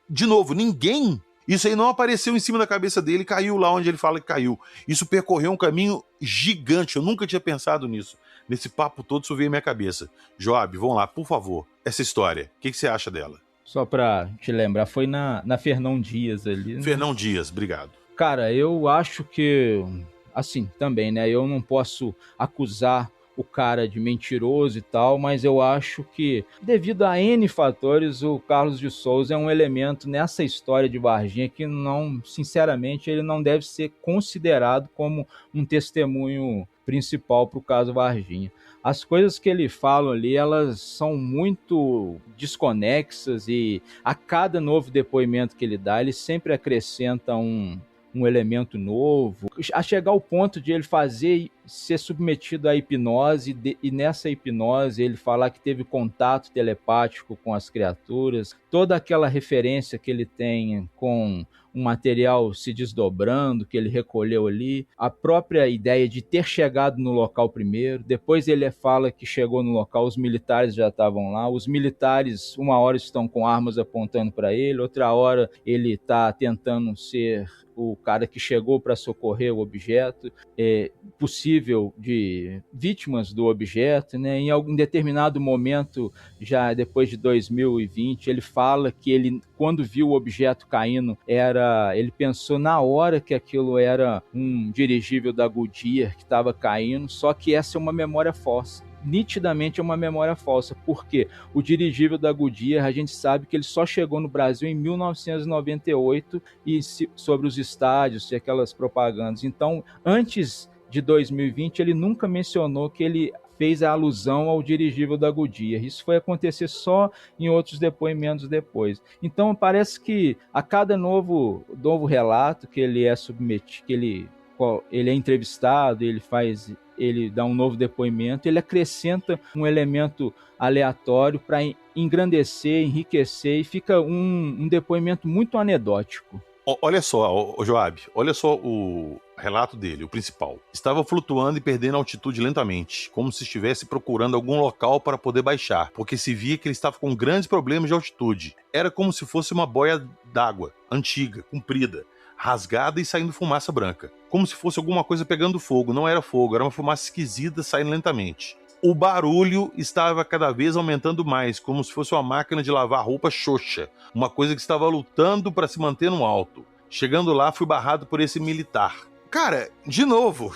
De novo, ninguém. Isso aí não apareceu em cima da cabeça dele, caiu lá onde ele fala que caiu. Isso percorreu um caminho gigante, eu nunca tinha pensado nisso. Nesse papo todo isso veio à minha cabeça. Joab, vamos lá, por favor, essa história, o que você acha dela? Só pra te lembrar, foi na Fernão Dias ali, né? Fernão Dias, obrigado. Cara, eu acho que, assim, também, né, eu não posso acusar o cara de mentiroso e tal, mas eu acho que, devido a N fatores, o Carlos de Souza é um elemento nessa história de Varginha que não, sinceramente, ele não deve ser considerado como um testemunho principal para o caso Varginha. As coisas que ele fala ali, elas são muito desconexas e a cada novo depoimento que ele dá, ele sempre acrescenta um elemento novo, a chegar ao ponto de ele ser submetido à hipnose e nessa hipnose ele falar que teve contato telepático com as criaturas, toda aquela referência que ele tem com um material se desdobrando, que ele recolheu ali, a própria ideia de ter chegado no local primeiro, depois ele fala que chegou no local, os militares já estavam lá, os militares uma hora estão com armas apontando para ele, outra hora ele está tentando ser o cara que chegou para socorrer o objeto. É possível possível de vítimas do objeto, né? Em algum determinado momento, já depois de 2020, ele fala que ele, quando viu o objeto caindo, ele pensou na hora que aquilo era um dirigível da Goodyear que estava caindo, só que essa é uma memória falsa. Nitidamente é uma memória falsa, porque o dirigível da Goodyear, a gente sabe que ele só chegou no Brasil em 1998 e sobre os estádios e aquelas propagandas. Então, antes de 2020, ele nunca mencionou que ele fez a alusão ao dirigível da Goodyear. Isso foi acontecer só em outros depoimentos depois. Então, parece que a cada novo relato que ele é submetido, que ele é entrevistado, ele dá um novo depoimento, ele acrescenta um elemento aleatório para engrandecer, enriquecer, e fica um depoimento muito anedótico. Olha só, Joab, olha só o relato dele, o principal. Estava flutuando e perdendo altitude lentamente, como se estivesse procurando algum local para poder baixar, porque se via que ele estava com grandes problemas de altitude. Era como se fosse uma boia d'água, antiga, comprida, rasgada e saindo fumaça branca. Como se fosse alguma coisa pegando fogo. Não era fogo, era uma fumaça esquisita saindo lentamente. O barulho estava cada vez aumentando mais, como se fosse uma máquina de lavar roupa xoxa, uma coisa que estava lutando para se manter no alto. Chegando lá, fui barrado por esse militar. Cara, de novo,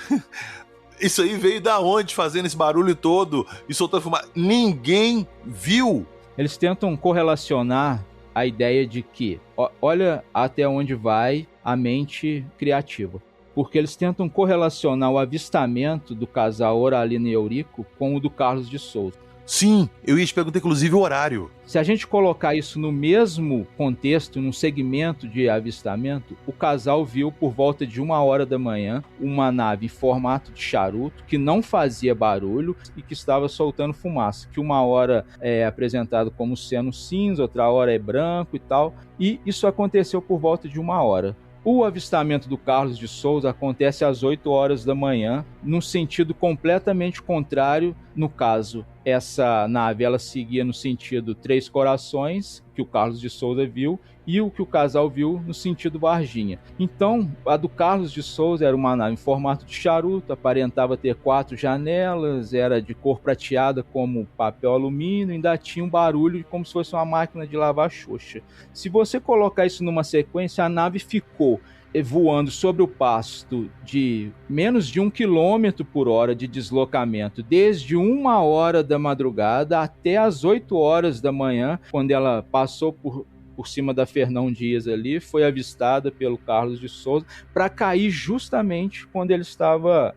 isso aí veio da onde fazendo esse barulho todo e soltando fumaça? Ninguém viu. Eles tentam correlacionar a ideia de que, olha até onde vai a mente criativa, porque eles tentam correlacionar o avistamento do casal Oralina e Eurico com o do Carlos de Souza. Sim, eu ia te perguntar inclusive o horário. Se a gente colocar isso no mesmo contexto, num segmento de avistamento, o casal viu por volta de 1h da manhã uma nave em formato de charuto que não fazia barulho e que estava soltando fumaça, que uma hora é apresentado como sendo cinza, outra hora é branco e tal, e isso aconteceu por volta de 1h. O avistamento do Carlos de Souza acontece às 8h da manhã, num sentido completamente contrário. No caso, essa nave ela seguia no sentido Três Corações, que o Carlos de Souza viu, e o que o casal viu no sentido Varginha. Então, a do Carlos de Souza era uma nave em formato de charuto, aparentava ter 4 janelas, era de cor prateada como papel alumínio, ainda tinha um barulho como se fosse uma máquina de lavar xoxa. Se você colocar isso numa sequência, a nave ficou voando sobre o pasto de menos de 1 km por hora de deslocamento, desde 1h da madrugada até as 8h da manhã, quando ela passou por cima da Fernão Dias ali, foi avistada pelo Carlos de Souza, para cair justamente quando ele estava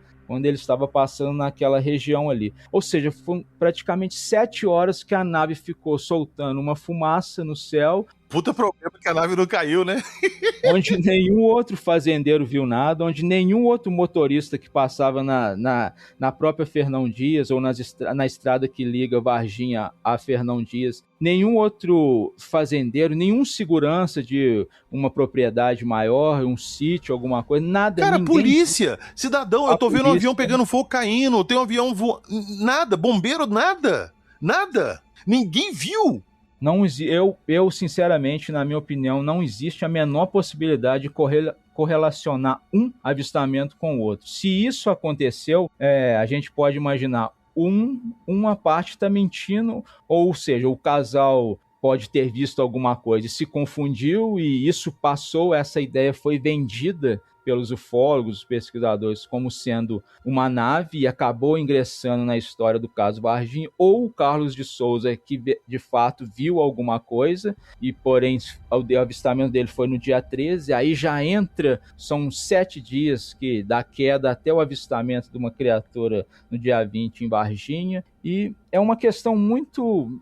passando naquela região ali. Ou seja, foram praticamente 7 horas que a nave ficou soltando uma fumaça no céu. Puta problema que a nave não caiu, né? Onde nenhum outro fazendeiro viu nada, onde nenhum outro motorista que passava na própria Fernão Dias ou na estrada que liga Varginha a Fernão Dias, nenhum outro fazendeiro, nenhum segurança de uma propriedade maior, um sítio, alguma coisa, nada. Cara, ninguém... polícia, cidadão, eu tô vendo um avião pegando fogo caindo, tem um avião voando, nada, bombeiro, nada, ninguém viu. Não, eu, sinceramente, na minha opinião, não existe a menor possibilidade de correlacionar um avistamento com o outro. Se isso aconteceu, a gente pode imaginar uma parte está mentindo, ou seja, o casal pode ter visto alguma coisa e se confundiu, e isso passou, essa ideia foi vendida pelos ufólogos, os pesquisadores, como sendo uma nave e acabou ingressando na história do caso Varginha, ou o Carlos de Souza, que de fato viu alguma coisa, e porém o avistamento dele foi no dia 13, aí já entra, são 7 dias que da queda até o avistamento de uma criatura no dia 20 em Varginha, e é uma questão muito,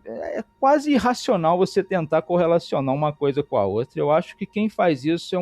quase irracional você tentar correlacionar uma coisa com a outra. Eu acho que quem faz isso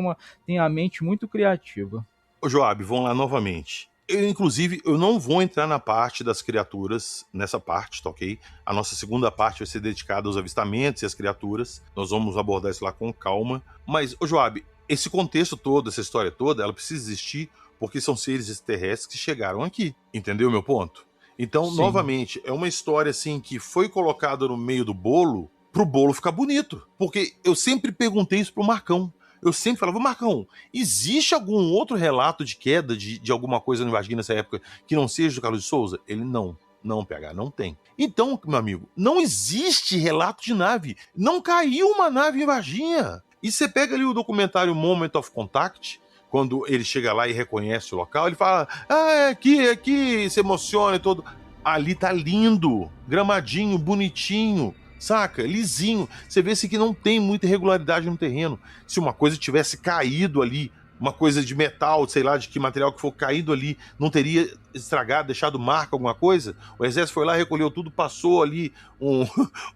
tem a mente muito criativa. Ô Joab, vamos lá novamente. Inclusive, eu não vou entrar na parte das criaturas, nessa parte, tá ok? A nossa segunda parte vai ser dedicada aos avistamentos e às criaturas. Nós vamos abordar isso lá com calma. Mas, ô Joab, esse contexto todo, essa história toda, ela precisa existir porque são seres extraterrestres que chegaram aqui. Entendeu o meu ponto? Então, sim, novamente, é uma história assim que foi colocada no meio do bolo pro bolo ficar bonito. Porque eu sempre perguntei isso pro Marcão. eu sempre falava, Marcão, existe algum outro relato de queda de alguma coisa no Varginha nessa época que não seja do Carlos de Souza? Ele, não, PH, não tem. Então, meu amigo, não existe relato de nave. Não caiu uma nave em Varginha. E você pega ali o documentário Moment of Contact, quando ele chega lá e reconhece o local, ele fala, é aqui, se emociona e todo. Ali tá lindo, gramadinho, bonitinho, saca? Lisinho. Você vê que não tem muita irregularidade no terreno. Se uma coisa tivesse caído ali, uma coisa de metal, sei lá, de que material que for caído ali, não teria estragado, deixado marca, alguma coisa? O exército foi lá, recolheu tudo, passou ali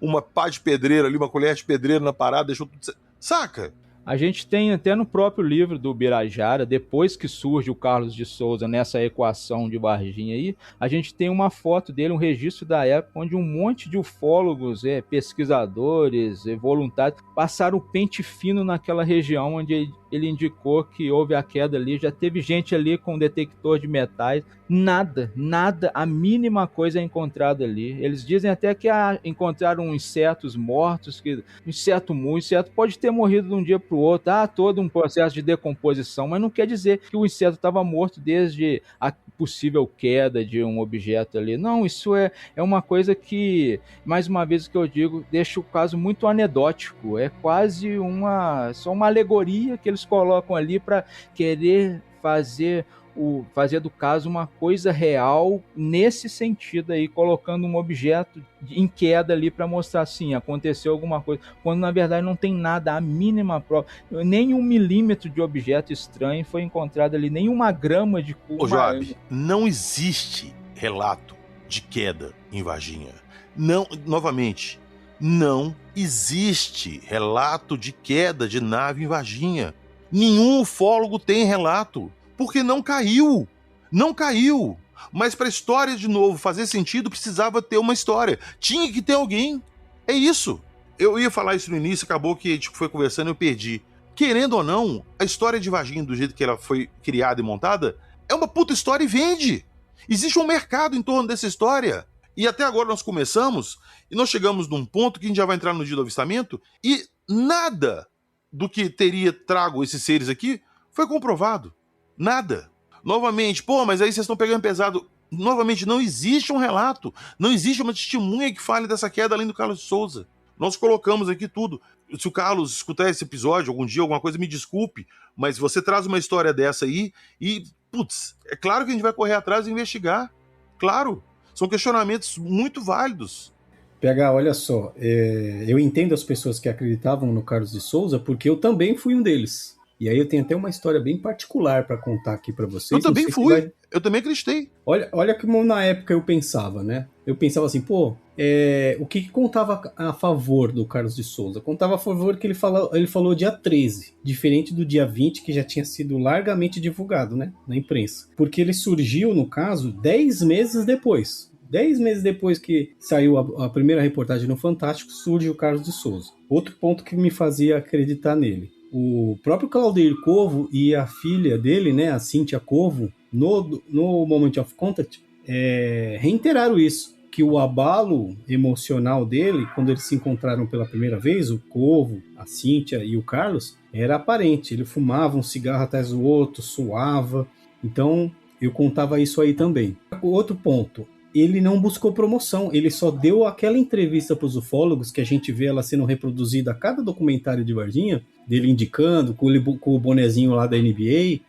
uma pá de pedreiro ali, uma colher de pedreiro na parada, deixou tudo... Saca? A gente tem até no próprio livro do Birajara, depois que surge o Carlos de Souza nessa equação de Varginha aí, a gente tem uma foto dele, um registro da época, onde um monte de ufólogos, pesquisadores, voluntários, passaram o pente fino naquela região onde ele indicou que houve a queda ali, já teve gente ali com detector de metais, nada, a mínima coisa é encontrada ali. Eles dizem até que encontraram insetos mortos, que o inseto pode ter morrido de um dia para o outro, todo um processo de decomposição, mas não quer dizer que o inseto estava morto desde a possível queda de um objeto ali. Não, isso é uma coisa que, mais uma vez que eu digo, deixa o caso muito anedótico, é quase só uma alegoria que eles colocam ali para querer fazer do caso uma coisa real nesse sentido aí, colocando um objeto em queda ali para mostrar assim, aconteceu alguma coisa, quando na verdade não tem nada, a mínima prova, nem 1 milímetro de objeto estranho foi encontrado ali, nem 1 grama de curva. Ô Joab, não existe relato de queda em Varginha. Não, novamente, não existe relato de queda de nave em Varginha. Nenhum ufólogo tem relato. Porque não caiu. Mas para a história, de novo, fazer sentido, precisava ter uma história. Tinha que ter alguém. É isso. Eu ia falar isso no início, acabou que a gente foi conversando e eu perdi. Querendo ou não, a história de Varginha, do jeito que ela foi criada e montada, é uma puta história e vende. Existe um mercado em torno dessa história. E até agora nós começamos, e nós chegamos num ponto que a gente já vai entrar no dia do avistamento, e nada do que teria trago esses seres aqui foi comprovado. Nada. Novamente, mas aí vocês estão pegando pesado. Novamente, não existe um relato, não existe uma testemunha que fale dessa queda além do Carlos de Souza. Nós colocamos aqui tudo. Se o Carlos escutar esse episódio algum dia, alguma coisa, me desculpe, mas você traz uma história dessa aí e, é claro que a gente vai correr atrás e investigar. Claro. São questionamentos muito válidos. PH, olha só, eu entendo as pessoas que acreditavam no Carlos de Souza, porque eu também fui um deles. E aí eu tenho até uma história bem particular para contar aqui para vocês. Eu também fui, eu também acreditei. Olha como na época eu pensava, né? Eu pensava assim, o que contava a favor do Carlos de Souza? Contava a favor que ele falou dia 13, diferente do dia 20, que já tinha sido largamente divulgado, né? Na imprensa. Porque ele surgiu, no caso, 10 meses depois. 10 meses depois que saiu a primeira reportagem no Fantástico, surge o Carlos de Souza. Outro ponto que me fazia acreditar nele. O próprio Claudir Covo e a filha dele, né, a Cíntia Covo, no Moment of Contact, reiteraram isso, que o abalo emocional dele, quando eles se encontraram pela primeira vez, o Covo, a Cíntia e o Carlos, era aparente. Ele fumava um cigarro atrás do outro, suava. Então, eu contava isso aí também. Outro ponto, ele não buscou promoção, ele só deu aquela entrevista para os ufólogos, que a gente vê ela sendo reproduzida a cada documentário de Varginha, dele indicando, com o bonezinho lá da NBA,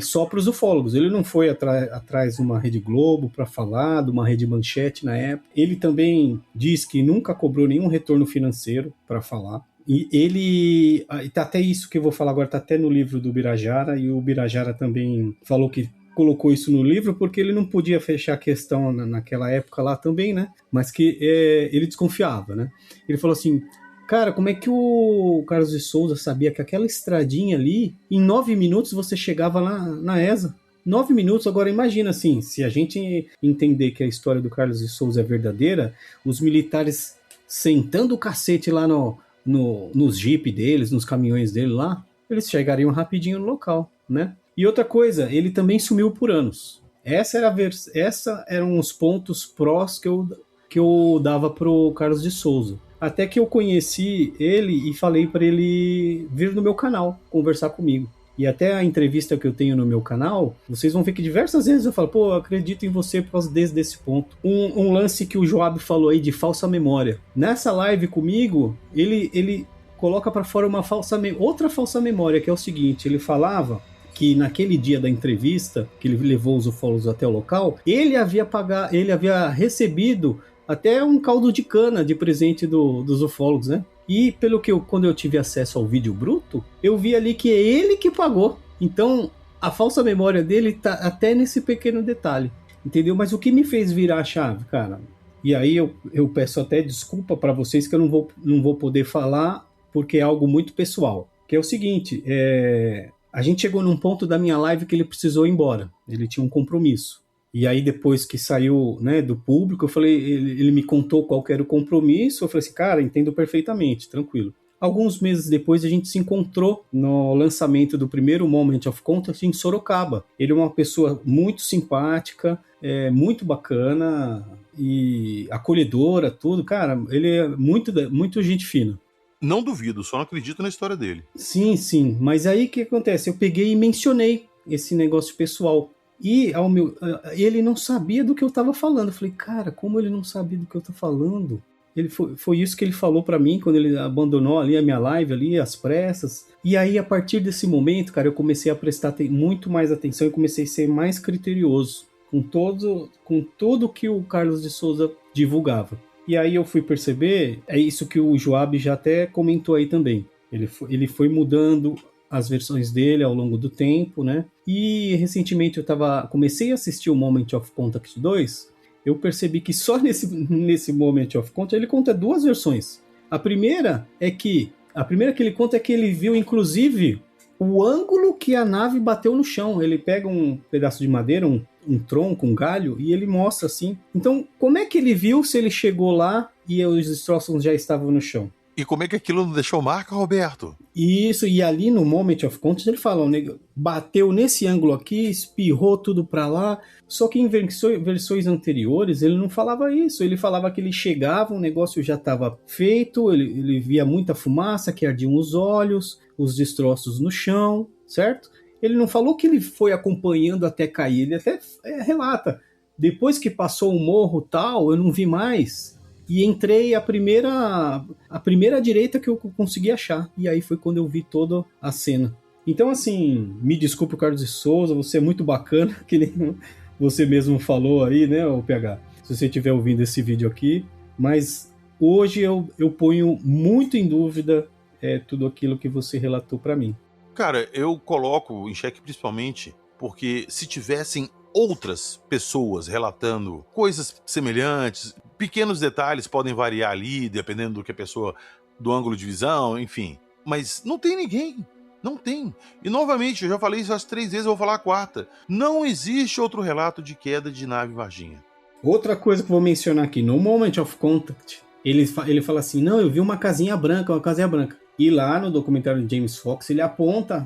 só para os ufólogos. Ele não foi atrás de uma Rede Globo para falar, de uma Rede Manchete na época. Ele também diz que nunca cobrou nenhum retorno financeiro para falar. E ele, tá até isso que eu vou falar agora, está até no livro do Birajara, e o Birajara também falou que colocou isso no livro porque ele não podia fechar a questão naquela época lá também, né? Mas que ele desconfiava, né? Ele falou assim, cara, como é que o Carlos de Souza sabia que aquela estradinha ali, em 9 minutos você chegava lá na ESA? 9 minutos, agora imagina assim, se a gente entender que a história do Carlos de Souza é verdadeira, os militares sentando o cacete lá nos jipe deles, nos caminhões dele lá, eles chegariam rapidinho no local, né? E outra coisa, ele também sumiu por anos. Essa eram os pontos prós que eu dava pro Carlos de Souza. Até que eu conheci ele e falei para ele vir no meu canal conversar comigo. E até a entrevista que eu tenho no meu canal, vocês vão ver que diversas vezes eu falo, pô, eu acredito em você por causa desse ponto. Um lance que o Joab falou aí de falsa memória. Nessa live comigo, ele coloca para fora uma outra falsa memória, que é o seguinte, ele falava que naquele dia da entrevista, que ele levou os ufólogos até o local, ele havia recebido até um caldo de cana de presente dos ufólogos, né? E quando eu tive acesso ao vídeo bruto, eu vi ali que é ele que pagou. Então, a falsa memória dele tá até nesse pequeno detalhe, entendeu? Mas o que me fez virar a chave, cara? E aí eu peço até desculpa para vocês que eu não vou poder falar, porque é algo muito pessoal. Que é o seguinte, a gente chegou num ponto da minha live que ele precisou ir embora. Ele tinha um compromisso. E aí depois que saiu, né, do público, eu falei, ele me contou qual que era o compromisso, eu falei assim, cara, entendo perfeitamente, tranquilo. Alguns meses depois a gente se encontrou no lançamento do primeiro Moment of Contact em Sorocaba. Ele é uma pessoa muito simpática, muito bacana e acolhedora, tudo. Cara, ele é muito gente fina. Não duvido, só não acredito na história dele. Sim, mas aí o que acontece? Eu peguei e mencionei esse negócio pessoal. E ele não sabia do que eu estava falando. Eu falei, cara, como ele não sabia do que eu tô falando? Foi isso que ele falou para mim quando ele abandonou ali a minha live, ali, às pressas. E aí, a partir desse momento, cara, eu comecei a prestar muito mais atenção e comecei a ser mais criterioso com tudo que o Carlos de Souza divulgava. E aí eu fui perceber, é isso que o Joab já até comentou aí também. Ele foi mudando as versões dele ao longo do tempo, né? E recentemente eu comecei a assistir o Moment of Contact 2, eu percebi que só nesse Moment of Contact ele conta duas versões. A primeira que ele conta é que ele viu, inclusive, o ângulo que a nave bateu no chão. Ele pega um pedaço de madeira, um tronco, um galho, e ele mostra assim. Então, como é que ele viu se ele chegou lá e os destroços já estavam no chão? E como é que aquilo não deixou marca, Roberto? Isso, e ali no Moment of Contact ele fala, bateu nesse ângulo aqui, espirrou tudo pra lá, só que em versões anteriores ele não falava isso, ele falava que ele chegava, o negócio já estava feito, ele via muita fumaça, que ardiam os olhos, os destroços no chão, certo? Ele não falou que ele foi acompanhando até cair, ele até relata, depois que passou o morro tal, eu não vi mais. E entrei a primeira direita que eu consegui achar. E aí foi quando eu vi toda a cena. Então, assim, me desculpe, Carlos de Souza, você é muito bacana, que nem você mesmo falou aí, né, o PH? Se você estiver ouvindo esse vídeo aqui. Mas hoje eu ponho muito em dúvida tudo aquilo que você relatou para mim. Cara, eu coloco em xeque principalmente porque se tivessem outras pessoas relatando coisas semelhantes, pequenos detalhes podem variar ali, dependendo do ângulo de visão, enfim. Mas não tem ninguém. Não tem. E novamente, eu já falei isso as 3 vezes, eu vou falar a 4ª. Não existe outro relato de queda de nave Varginha. Outra coisa que eu vou mencionar aqui, no Moment of Contact, ele fala assim, não, eu vi uma casinha branca. E lá no documentário de James Fox, ele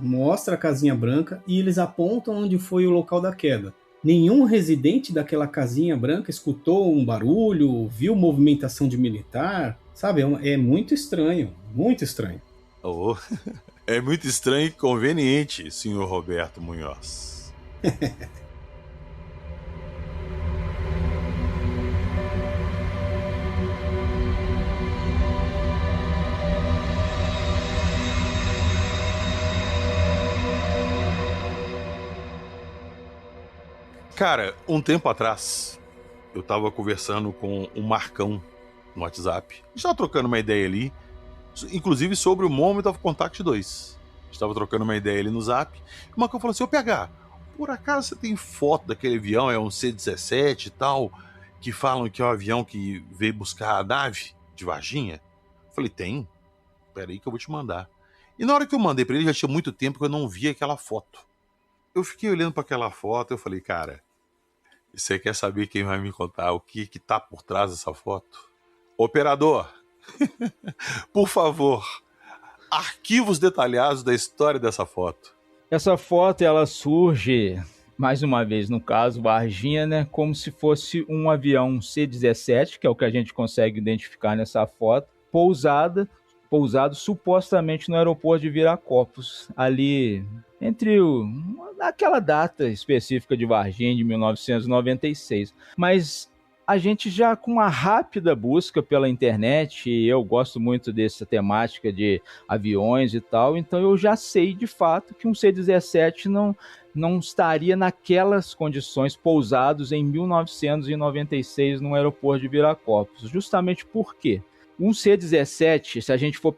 mostra a casinha branca e eles apontam onde foi o local da queda. Nenhum residente daquela casinha branca escutou um barulho, viu movimentação de militar, sabe? É muito estranho, muito estranho. Oh, é muito estranho e conveniente, senhor Roberto Munhoz. Cara, um tempo atrás, eu tava conversando com o Marcão no WhatsApp. A gente tava trocando uma ideia ali, inclusive sobre o Moment of Contact 2. A gente tava trocando uma ideia ali no Zap. E o Marcão falou assim, ô PH, por acaso você tem foto daquele avião, é um C-17 e tal, que falam que é um avião que veio buscar a nave de Varginha? Eu falei, tem? Peraí que eu vou te mandar. E na hora que eu mandei pra ele, já tinha muito tempo que eu não via aquela foto. Eu fiquei olhando para aquela foto e eu falei, cara, você quer saber quem vai me contar o que tá por trás dessa foto? Operador, por favor, arquivos detalhados da história dessa foto. Essa foto, ela surge, mais uma vez, no caso, Varginha, né, como se fosse um avião C-17, que é o que a gente consegue identificar nessa foto, pousado supostamente no aeroporto de Viracopos, ali entre aquela data específica de Varginha, de 1996. Mas a gente já, com uma rápida busca pela internet, e eu gosto muito dessa temática de aviões e tal, então eu já sei de fato que um C-17 não estaria naquelas condições pousados em 1996 no aeroporto de Viracopos. Justamente por quê? Um C-17, se a gente for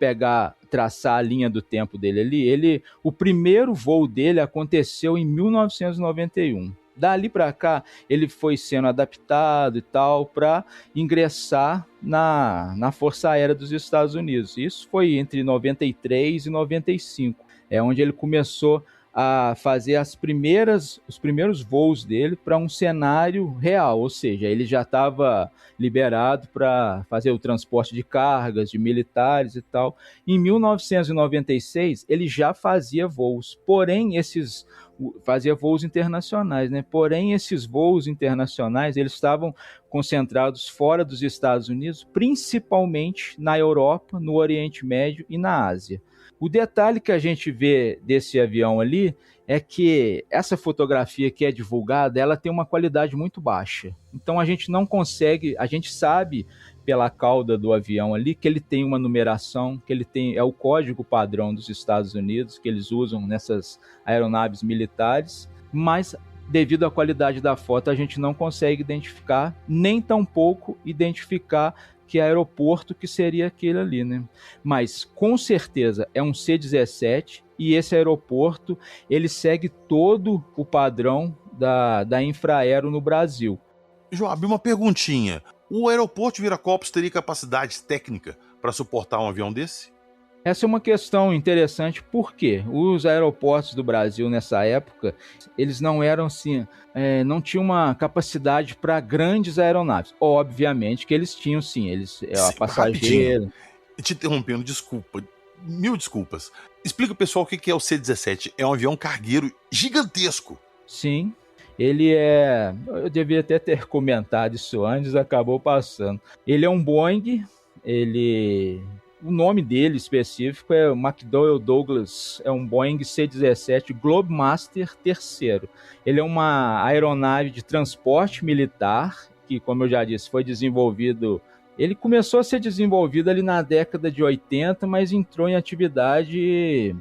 traçar a linha do tempo dele ali, o primeiro voo dele aconteceu em 1991. Dali para cá, ele foi sendo adaptado e tal para ingressar na Força Aérea dos Estados Unidos. Isso foi entre 93 e 95, onde ele começou a fazer os primeiros voos dele para um cenário real, ou seja, ele já estava liberado para fazer o transporte de cargas, de militares e tal. Em 1996, ele já fazia voos, fazia voos internacionais, né? Porém, esses voos internacionais, eles estavam concentrados fora dos Estados Unidos, principalmente na Europa, no Oriente Médio e na Ásia. O detalhe que a gente vê desse avião ali é que essa fotografia que é divulgada, ela tem uma qualidade muito baixa. Então a gente não consegue, a gente sabe pela cauda do avião ali que ele tem uma numeração, que ele é o código padrão dos Estados Unidos, que eles usam nessas aeronaves militares, mas devido à qualidade da foto a gente não consegue identificar, nem tampouco identificar que aeroporto que seria aquele ali, né? Mas com certeza é um C-17 e esse aeroporto ele segue todo o padrão da Infraero no Brasil. Joab, uma perguntinha. O aeroporto de Viracopos teria capacidade técnica para suportar um avião desse? Essa é uma questão interessante, porque os aeroportos do Brasil nessa época, eles não eram assim, não tinham uma capacidade para grandes aeronaves. Obviamente que eles tinham sim, a passageiro... Te interrompendo, desculpa, mil desculpas. Explica o pessoal o que é o C-17. É um avião cargueiro gigantesco. Sim, ele é... Eu devia até ter comentado isso antes, acabou passando. Ele é um Boeing, o nome dele específico é McDonnell Douglas, é um Boeing C-17 Globemaster III. Ele é uma aeronave de transporte militar, que, como eu já disse, foi desenvolvido... Ele começou a ser desenvolvido ali na década de 80, mas entrou em atividade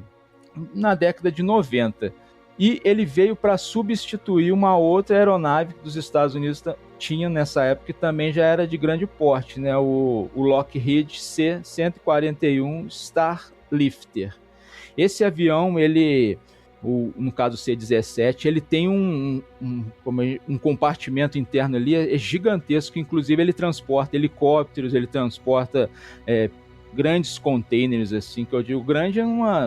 na década de 90. E ele veio para substituir uma outra aeronave que os Estados Unidos tinham nessa época, que também já era de grande porte, né? O Lockheed C-141 Starlifter. Esse avião, no caso C-17, ele tem um compartimento interno ali, é gigantesco, inclusive ele transporta helicópteros, ele transporta grandes containers, assim, que eu digo grande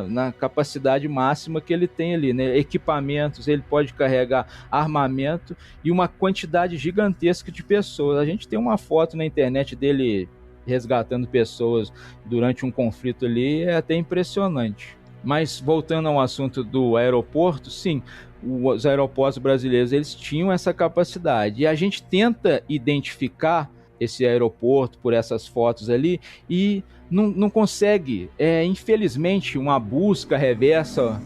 na capacidade máxima que ele tem ali, né? Equipamentos, ele pode carregar armamento e uma quantidade gigantesca de pessoas. A gente tem uma foto na internet dele resgatando pessoas durante um conflito ali, é até impressionante. Mas voltando ao assunto do aeroporto, sim, os aeroportos brasileiros eles tinham essa capacidade e a gente tenta identificar esse aeroporto por essas fotos ali e não consegue, infelizmente, uma busca reversa,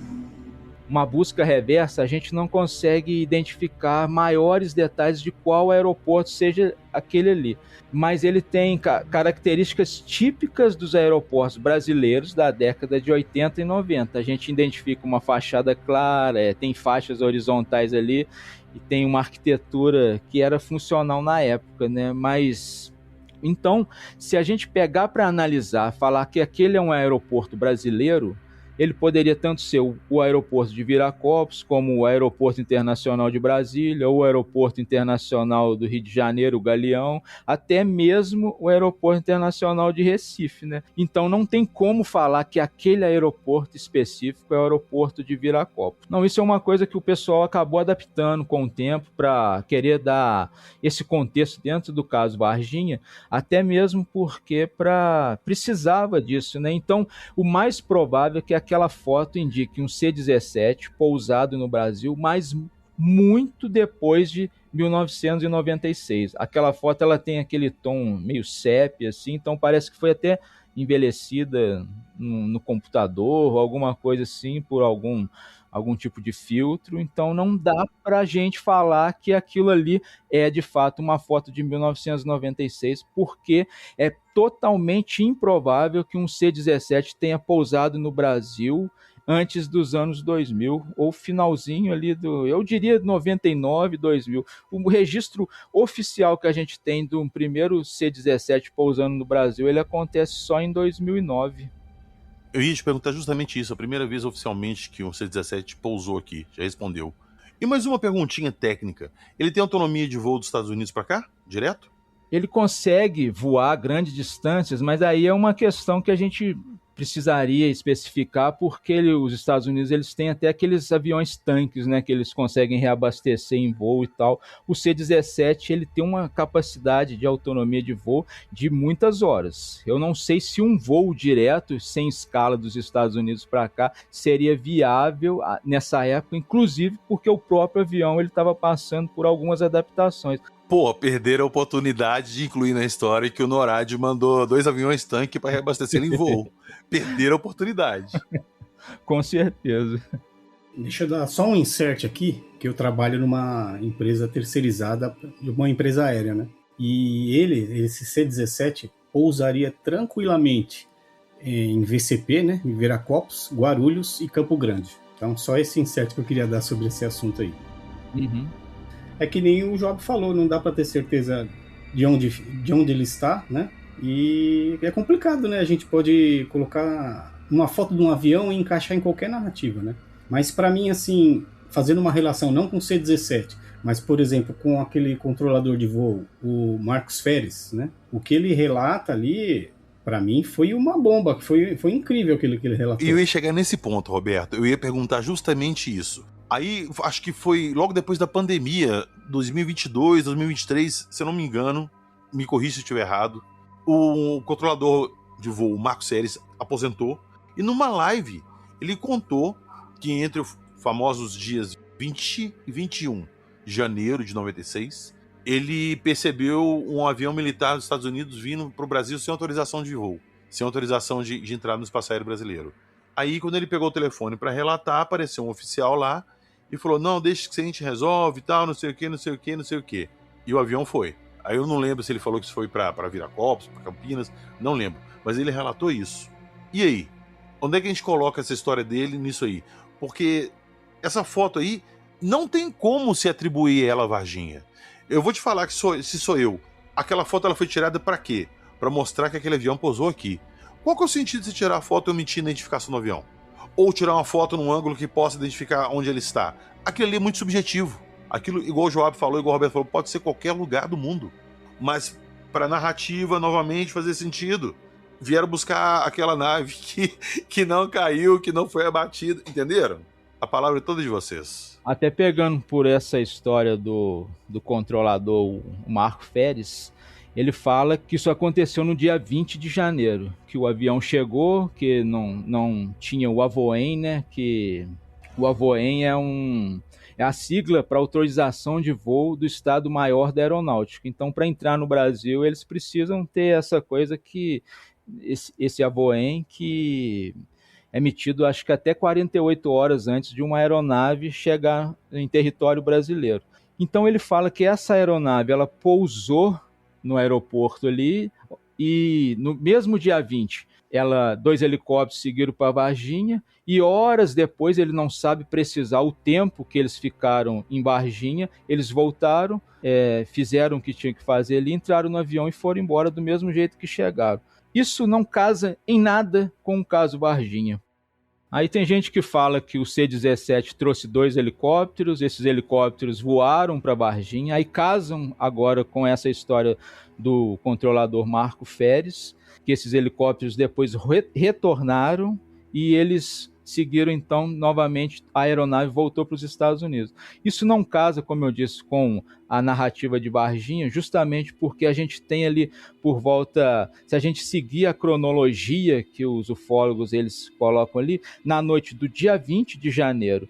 a gente não consegue identificar maiores detalhes de qual aeroporto seja aquele ali. Mas ele tem características típicas dos aeroportos brasileiros da década de 80 e 90. A gente identifica uma fachada clara, tem faixas horizontais ali, e tem uma arquitetura que era funcional na época, né? Mas... Então, se a gente pegar para analisar, falar que aquele é um aeroporto brasileiro, ele poderia tanto ser o aeroporto de Viracopos, como o aeroporto internacional de Brasília, ou o aeroporto internacional do Rio de Janeiro, o Galeão, até mesmo o aeroporto internacional de Recife, né? Então não tem como falar que aquele aeroporto específico é o aeroporto de Viracopos. Não, isso é uma coisa que o pessoal acabou adaptando com o tempo para querer dar esse contexto dentro do caso Varginha, até mesmo porque precisava disso, né? Então o mais provável é que aquela foto indique um C-17 pousado no Brasil, mas muito depois de 1996. Aquela foto ela tem aquele tom meio sépia, assim, então parece que foi até envelhecida no computador, alguma coisa assim, por algum tipo de filtro, então não dá para a gente falar que aquilo ali é de fato uma foto de 1996, porque é totalmente improvável que um C-17 tenha pousado no Brasil antes dos anos 2000, ou finalzinho ali eu diria 99, 2000. O registro oficial que a gente tem do primeiro C-17 pousando no Brasil, ele acontece só em 2009. Eu ia te perguntar justamente isso, a primeira vez oficialmente que um C-17 pousou aqui, já respondeu. E mais uma perguntinha técnica, ele tem autonomia de voo dos Estados Unidos para cá, direto? Ele consegue voar grandes distâncias, mas aí é uma questão que a gente precisaria especificar, porque os Estados Unidos eles têm até aqueles aviões tanques, né, que eles conseguem reabastecer em voo e tal. O C-17 ele tem uma capacidade de autonomia de voo de muitas horas. Eu não sei se um voo direto, sem escala dos Estados Unidos para cá, seria viável nessa época, inclusive porque o próprio avião ele estava passando por algumas adaptações. Pô, perderam a oportunidade de incluir na história que o NORAD mandou 2 aviões tanque para reabastecer em voo. Perderam a oportunidade. Com certeza. Deixa eu dar só um insert aqui, que eu trabalho numa empresa terceirizada, uma empresa aérea, né? E esse C-17, pousaria tranquilamente em VCP, né? Em Viracopos, Guarulhos e Campo Grande. Então, só esse insert que eu queria dar sobre esse assunto aí. Uhum. É que nem o Job falou, não dá para ter certeza de onde ele está, né? E é complicado, né? A gente pode colocar uma foto de um avião e encaixar em qualquer narrativa, né? Mas para mim, assim, fazendo uma relação não com o C-17, mas, por exemplo, com aquele controlador de voo, o Marcos Férez, né? O que ele relata ali, para mim, foi uma bomba, foi incrível aquilo que ele relatou. E eu ia chegar nesse ponto, Roberto, eu ia perguntar justamente isso. Aí, acho que foi logo depois da pandemia, 2022, 2023, se eu não me engano, me corrija se eu estiver errado, o controlador de voo, Marcos Férez, aposentou, e numa live ele contou que entre os famosos dias 20 e 21 de janeiro de 96, ele percebeu um avião militar dos Estados Unidos vindo para o Brasil sem autorização de voo, sem autorização de entrada no espaço aéreo brasileiro. Aí, quando ele pegou o telefone para relatar, apareceu um oficial lá e falou, não, deixa que a gente resolve e tal, não sei o que, não sei o que, não sei o que. E o avião foi. Aí eu não lembro se ele falou que isso foi para Viracopos, para Campinas, não lembro. Mas ele relatou isso. E aí? Onde é que a gente coloca essa história dele nisso aí? Porque essa foto aí não tem como se atribuir ela a Varginha. Eu vou te falar que se sou eu. Aquela foto ela foi tirada para quê? Para mostrar que aquele avião pousou aqui. Qual que é o sentido de você tirar a foto e omitir a identificação do avião? Ou tirar uma foto num ângulo que possa identificar onde ele está? Aquilo ali é muito subjetivo. Aquilo, igual o Joab falou, igual o Roberto falou, pode ser qualquer lugar do mundo. Mas para a narrativa, novamente, fazer sentido. Vieram buscar aquela nave que não caiu, que não foi abatida. Entenderam? A palavra é toda de vocês. Até pegando por essa história do controlador, o Marco Férez, ele fala que isso aconteceu no dia 20 de janeiro, que o avião chegou, que não tinha o AVOEM, né? Que o AVOEM é a sigla para autorização de voo do Estado-Maior da Aeronáutica. Então, para entrar no Brasil, eles precisam ter essa coisa que esse AVOEM que é emitido, acho que até 48 horas antes de uma aeronave chegar em território brasileiro. Então, ele fala que essa aeronave, ela pousou no aeroporto ali, e no mesmo dia 20, 2 helicópteros seguiram para Varginha, e horas depois, ele não sabe precisar o tempo que eles ficaram em Varginha, eles voltaram, fizeram o que tinham que fazer ali, entraram no avião e foram embora do mesmo jeito que chegaram. Isso não casa em nada com o caso Varginha. Aí tem gente que fala que o C-17 trouxe 2 helicópteros, esses helicópteros voaram para Varginha, aí casam agora com essa história do controlador Marco Férez, que esses helicópteros depois retornaram e eles seguiram então novamente, a aeronave voltou para os Estados Unidos. Isso não casa, como eu disse, com a narrativa de Varginha, justamente porque a gente tem ali por volta, se a gente seguir a cronologia que os ufólogos eles colocam ali, na noite do dia 20 de janeiro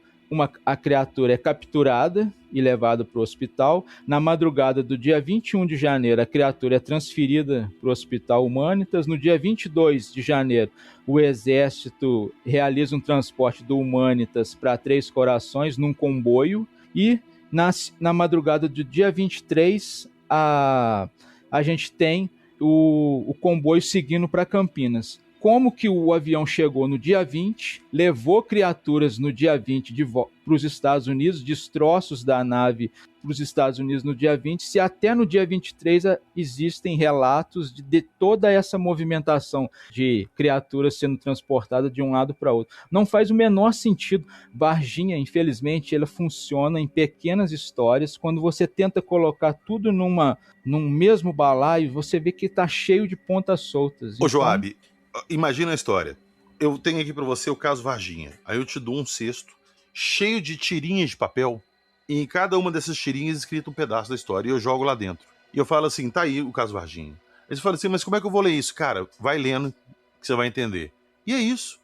a criatura é capturada e levada para o hospital. Na madrugada do dia 21 de janeiro, a criatura é transferida para o Hospital Humanitas. No dia 22 de janeiro, o Exército realiza um transporte do Humanitas para Três Corações num comboio. E na madrugada do dia 23, a gente tem o comboio seguindo para Campinas. Como que o avião chegou no dia 20, levou criaturas no dia 20 para os Estados Unidos, destroços da nave para os Estados Unidos no dia 20, se até no dia 23 existem relatos de toda essa movimentação de criaturas sendo transportadas de um lado para outro. Não faz o menor sentido. Varginha, infelizmente, ela funciona em pequenas histórias. Quando você tenta colocar tudo num mesmo balaio, você vê que está cheio de pontas soltas. Ô, Joab, imagina a história. Eu tenho aqui pra você o caso Varginha. Aí eu te dou um cesto cheio de tirinhas de papel. E em cada uma dessas tirinhas escrito um pedaço da história. E eu jogo lá dentro. E eu falo assim, tá aí o caso Varginha. Aí você fala assim, mas como é que eu vou ler isso? Cara, vai lendo que você vai entender. E é isso.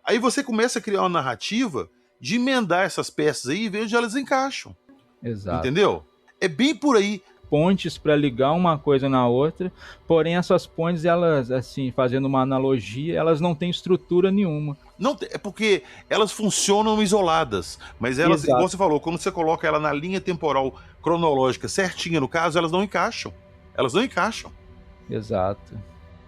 Aí você começa a criar uma narrativa de emendar essas peças aí e ver onde elas encaixam. Exato. Entendeu? É bem por aí. Pontes para ligar uma coisa na outra, porém essas pontes, elas, assim, fazendo uma analogia, elas não têm estrutura nenhuma. Não, é porque elas funcionam isoladas, mas elas, Exato. igual você falou, quando você coloca ela na linha temporal cronológica certinha, no caso, elas não encaixam. Elas não encaixam. Exato.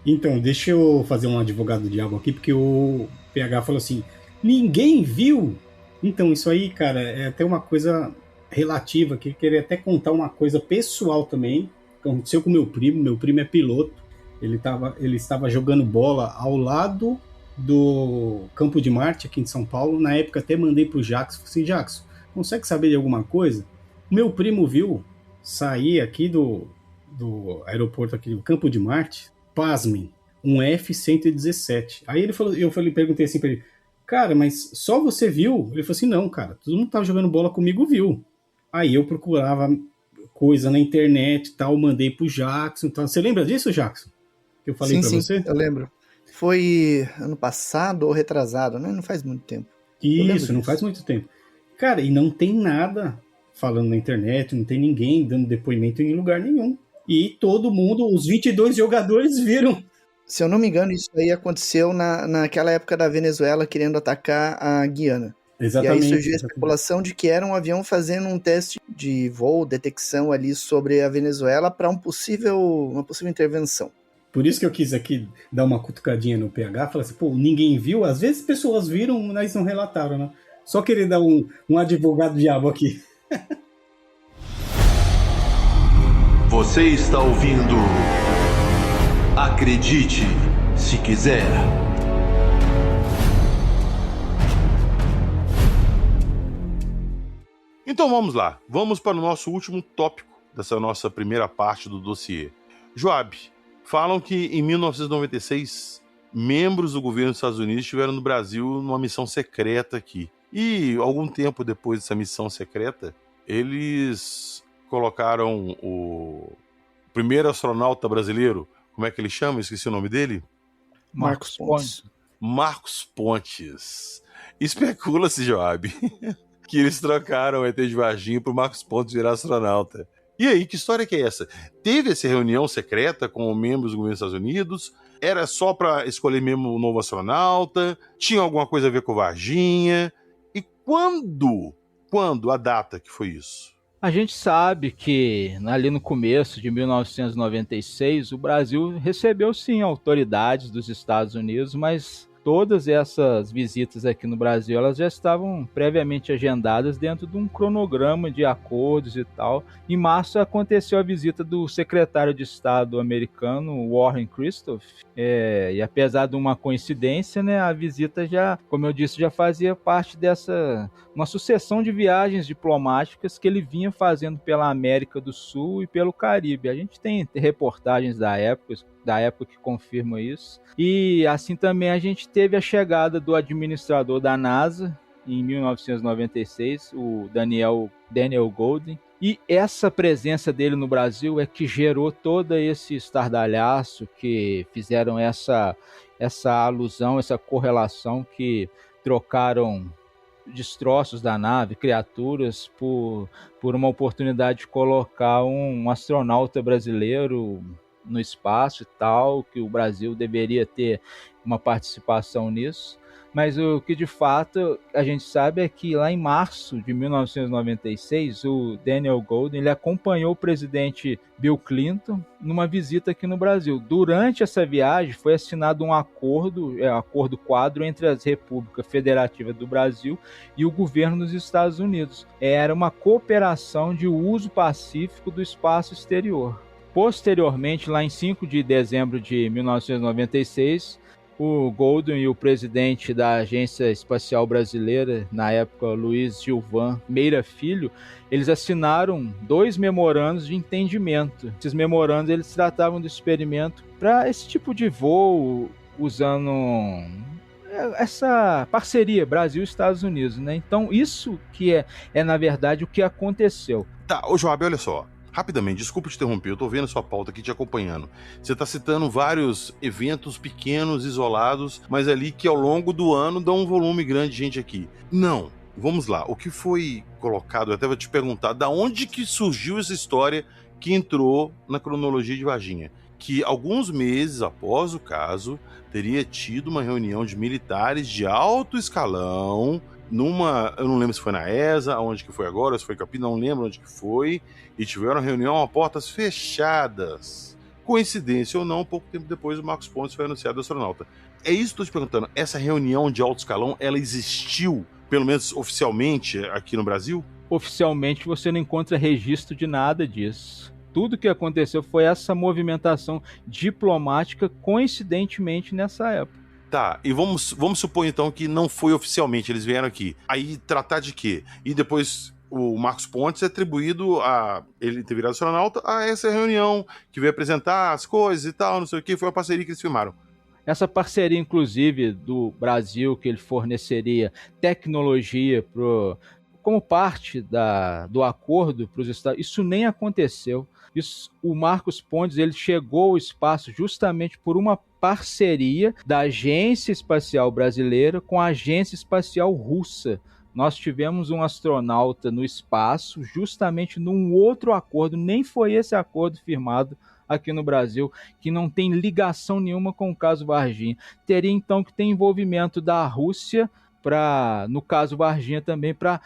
Então, deixa eu fazer um advogado do diabo aqui, porque o PH falou assim, ninguém viu? Então, isso aí, cara, é até uma coisa relativa, que eu queria até contar uma coisa pessoal também, que aconteceu com meu primo é piloto, ele estava jogando bola ao lado do Campo de Marte, aqui em São Paulo, na época até mandei pro Jackson, falei assim, Jackson, consegue saber de alguma coisa? Meu primo viu sair aqui do aeroporto aqui do Campo de Marte, pasmem, um F-117. Aí perguntei assim pra ele, cara, mas só você viu? Ele falou assim, não, cara, todo mundo que tava jogando bola comigo viu. Aí eu procurava coisa na internet e tal, mandei pro Jackson. Tal. Você lembra disso, Jackson? Que eu falei pra você? Sim, eu lembro. Foi ano passado ou retrasado, né? Não faz muito tempo. Isso, não faz muito tempo. Cara, e não tem nada falando na internet, não tem ninguém dando depoimento em lugar nenhum. E todo mundo, os 22 jogadores viram. Se eu não me engano, isso aí aconteceu naquela época da Venezuela querendo atacar a Guiana. Exatamente. E aí surgiu a especulação de que era um avião fazendo um teste de voo, detecção ali sobre a Venezuela para uma possível intervenção. Por isso que eu quis aqui dar uma cutucadinha no PH, falar assim, pô, ninguém viu? Às vezes pessoas viram, mas não relataram, né? Só querer dar um advogado diabo aqui. Você está ouvindo Acredite Se Quiser. Então vamos lá, vamos para o nosso último tópico dessa nossa primeira parte do dossiê. Joab, falam que em 1996, membros do governo dos Estados Unidos estiveram no Brasil numa missão secreta aqui. E algum tempo depois dessa missão secreta, eles colocaram o primeiro astronauta brasileiro, como é que ele chama? Esqueci o nome dele. Marcos Pontes. Marcos Pontes. Especula-se, Joab, que eles trocaram o ET de Varginha pro Marcos Pontes virar astronauta. E aí, que história que é essa? Teve essa reunião secreta com membros do governo dos Estados Unidos? Era só para escolher mesmo o novo astronauta? Tinha alguma coisa a ver com Varginha? E quando a data que foi isso? A gente sabe que ali no começo de 1996 o Brasil recebeu sim autoridades dos Estados Unidos, mas todas essas visitas aqui no Brasil, elas já estavam previamente agendadas dentro de um cronograma de acordos e tal. Em março aconteceu a visita do secretário de Estado americano, Warren Christoph, e apesar de uma coincidência, né, a visita já, como eu disse, já fazia parte dessa uma sucessão de viagens diplomáticas que ele vinha fazendo pela América do Sul e pelo Caribe. A gente tem reportagens da época que confirma isso. E assim também a gente teve a chegada do administrador da NASA em 1996, o Daniel Goldin. E essa presença dele no Brasil é que gerou todo esse estardalhaço, que fizeram essa alusão, essa correlação, que trocaram destroços da nave, criaturas, por uma oportunidade de colocar um astronauta brasileiro no espaço e tal, que o Brasil deveria ter uma participação nisso. Mas o que de fato a gente sabe é que lá em março de 1996, o Daniel Goldin ele acompanhou o presidente Bill Clinton numa visita aqui no Brasil. Durante essa viagem foi assinado um acordo quadro entre as Repúblicas Federativas do Brasil e o governo dos Estados Unidos. Era uma cooperação de uso pacífico do espaço exterior. Posteriormente, lá em 5 de dezembro de 1996, o Goldin e o presidente da Agência Espacial Brasileira, na época Luiz Gilvan Meira Filho, eles assinaram 2 memorandos de entendimento. Esses memorandos eles tratavam do experimento para esse tipo de voo, usando essa parceria Brasil e Estados Unidos, né? Então isso que é na verdade o que aconteceu. Tá, ô Joab, olha só. Rapidamente, desculpa te interromper, eu tô vendo a sua pauta aqui te acompanhando. Você tá citando vários eventos pequenos, isolados, mas ali que ao longo do ano dão um volume grande de gente aqui. Não, vamos lá, o que foi colocado, eu até vou te perguntar, da onde que surgiu essa história que entrou na cronologia de Varginha? Que alguns meses após o caso, teria tido uma reunião de militares de alto escalão, eu não lembro se foi na ESA, onde que foi agora, se foi Campinas, não lembro onde que foi, e tiveram uma reunião a portas fechadas. Coincidência ou não, pouco tempo depois o Marcos Pontes foi anunciado astronauta. É isso que eu estou te perguntando, essa reunião de alto escalão, ela existiu, pelo menos oficialmente, aqui no Brasil? Oficialmente você não encontra registro de nada disso. Tudo que aconteceu foi essa movimentação diplomática, coincidentemente nessa época. Tá, e vamos supor então que não foi oficialmente, eles vieram aqui. Aí tratar de quê? E depois o Marcos Pontes é atribuído a ele ter virado astronauta a essa reunião, que veio apresentar as coisas e tal, não sei o que, foi uma parceria que eles firmaram. Essa parceria, inclusive, do Brasil, que ele forneceria tecnologia como parte do acordo para os Estados Unidos, isso nem aconteceu. O Marcos Pontes ele chegou ao espaço justamente por uma parceria da Agência Espacial Brasileira com a Agência Espacial Russa. Nós tivemos um astronauta no espaço justamente num outro acordo, nem foi esse acordo firmado aqui no Brasil, que não tem ligação nenhuma com o caso Varginha. Teria então que ter envolvimento da Rússia, no caso Varginha também, para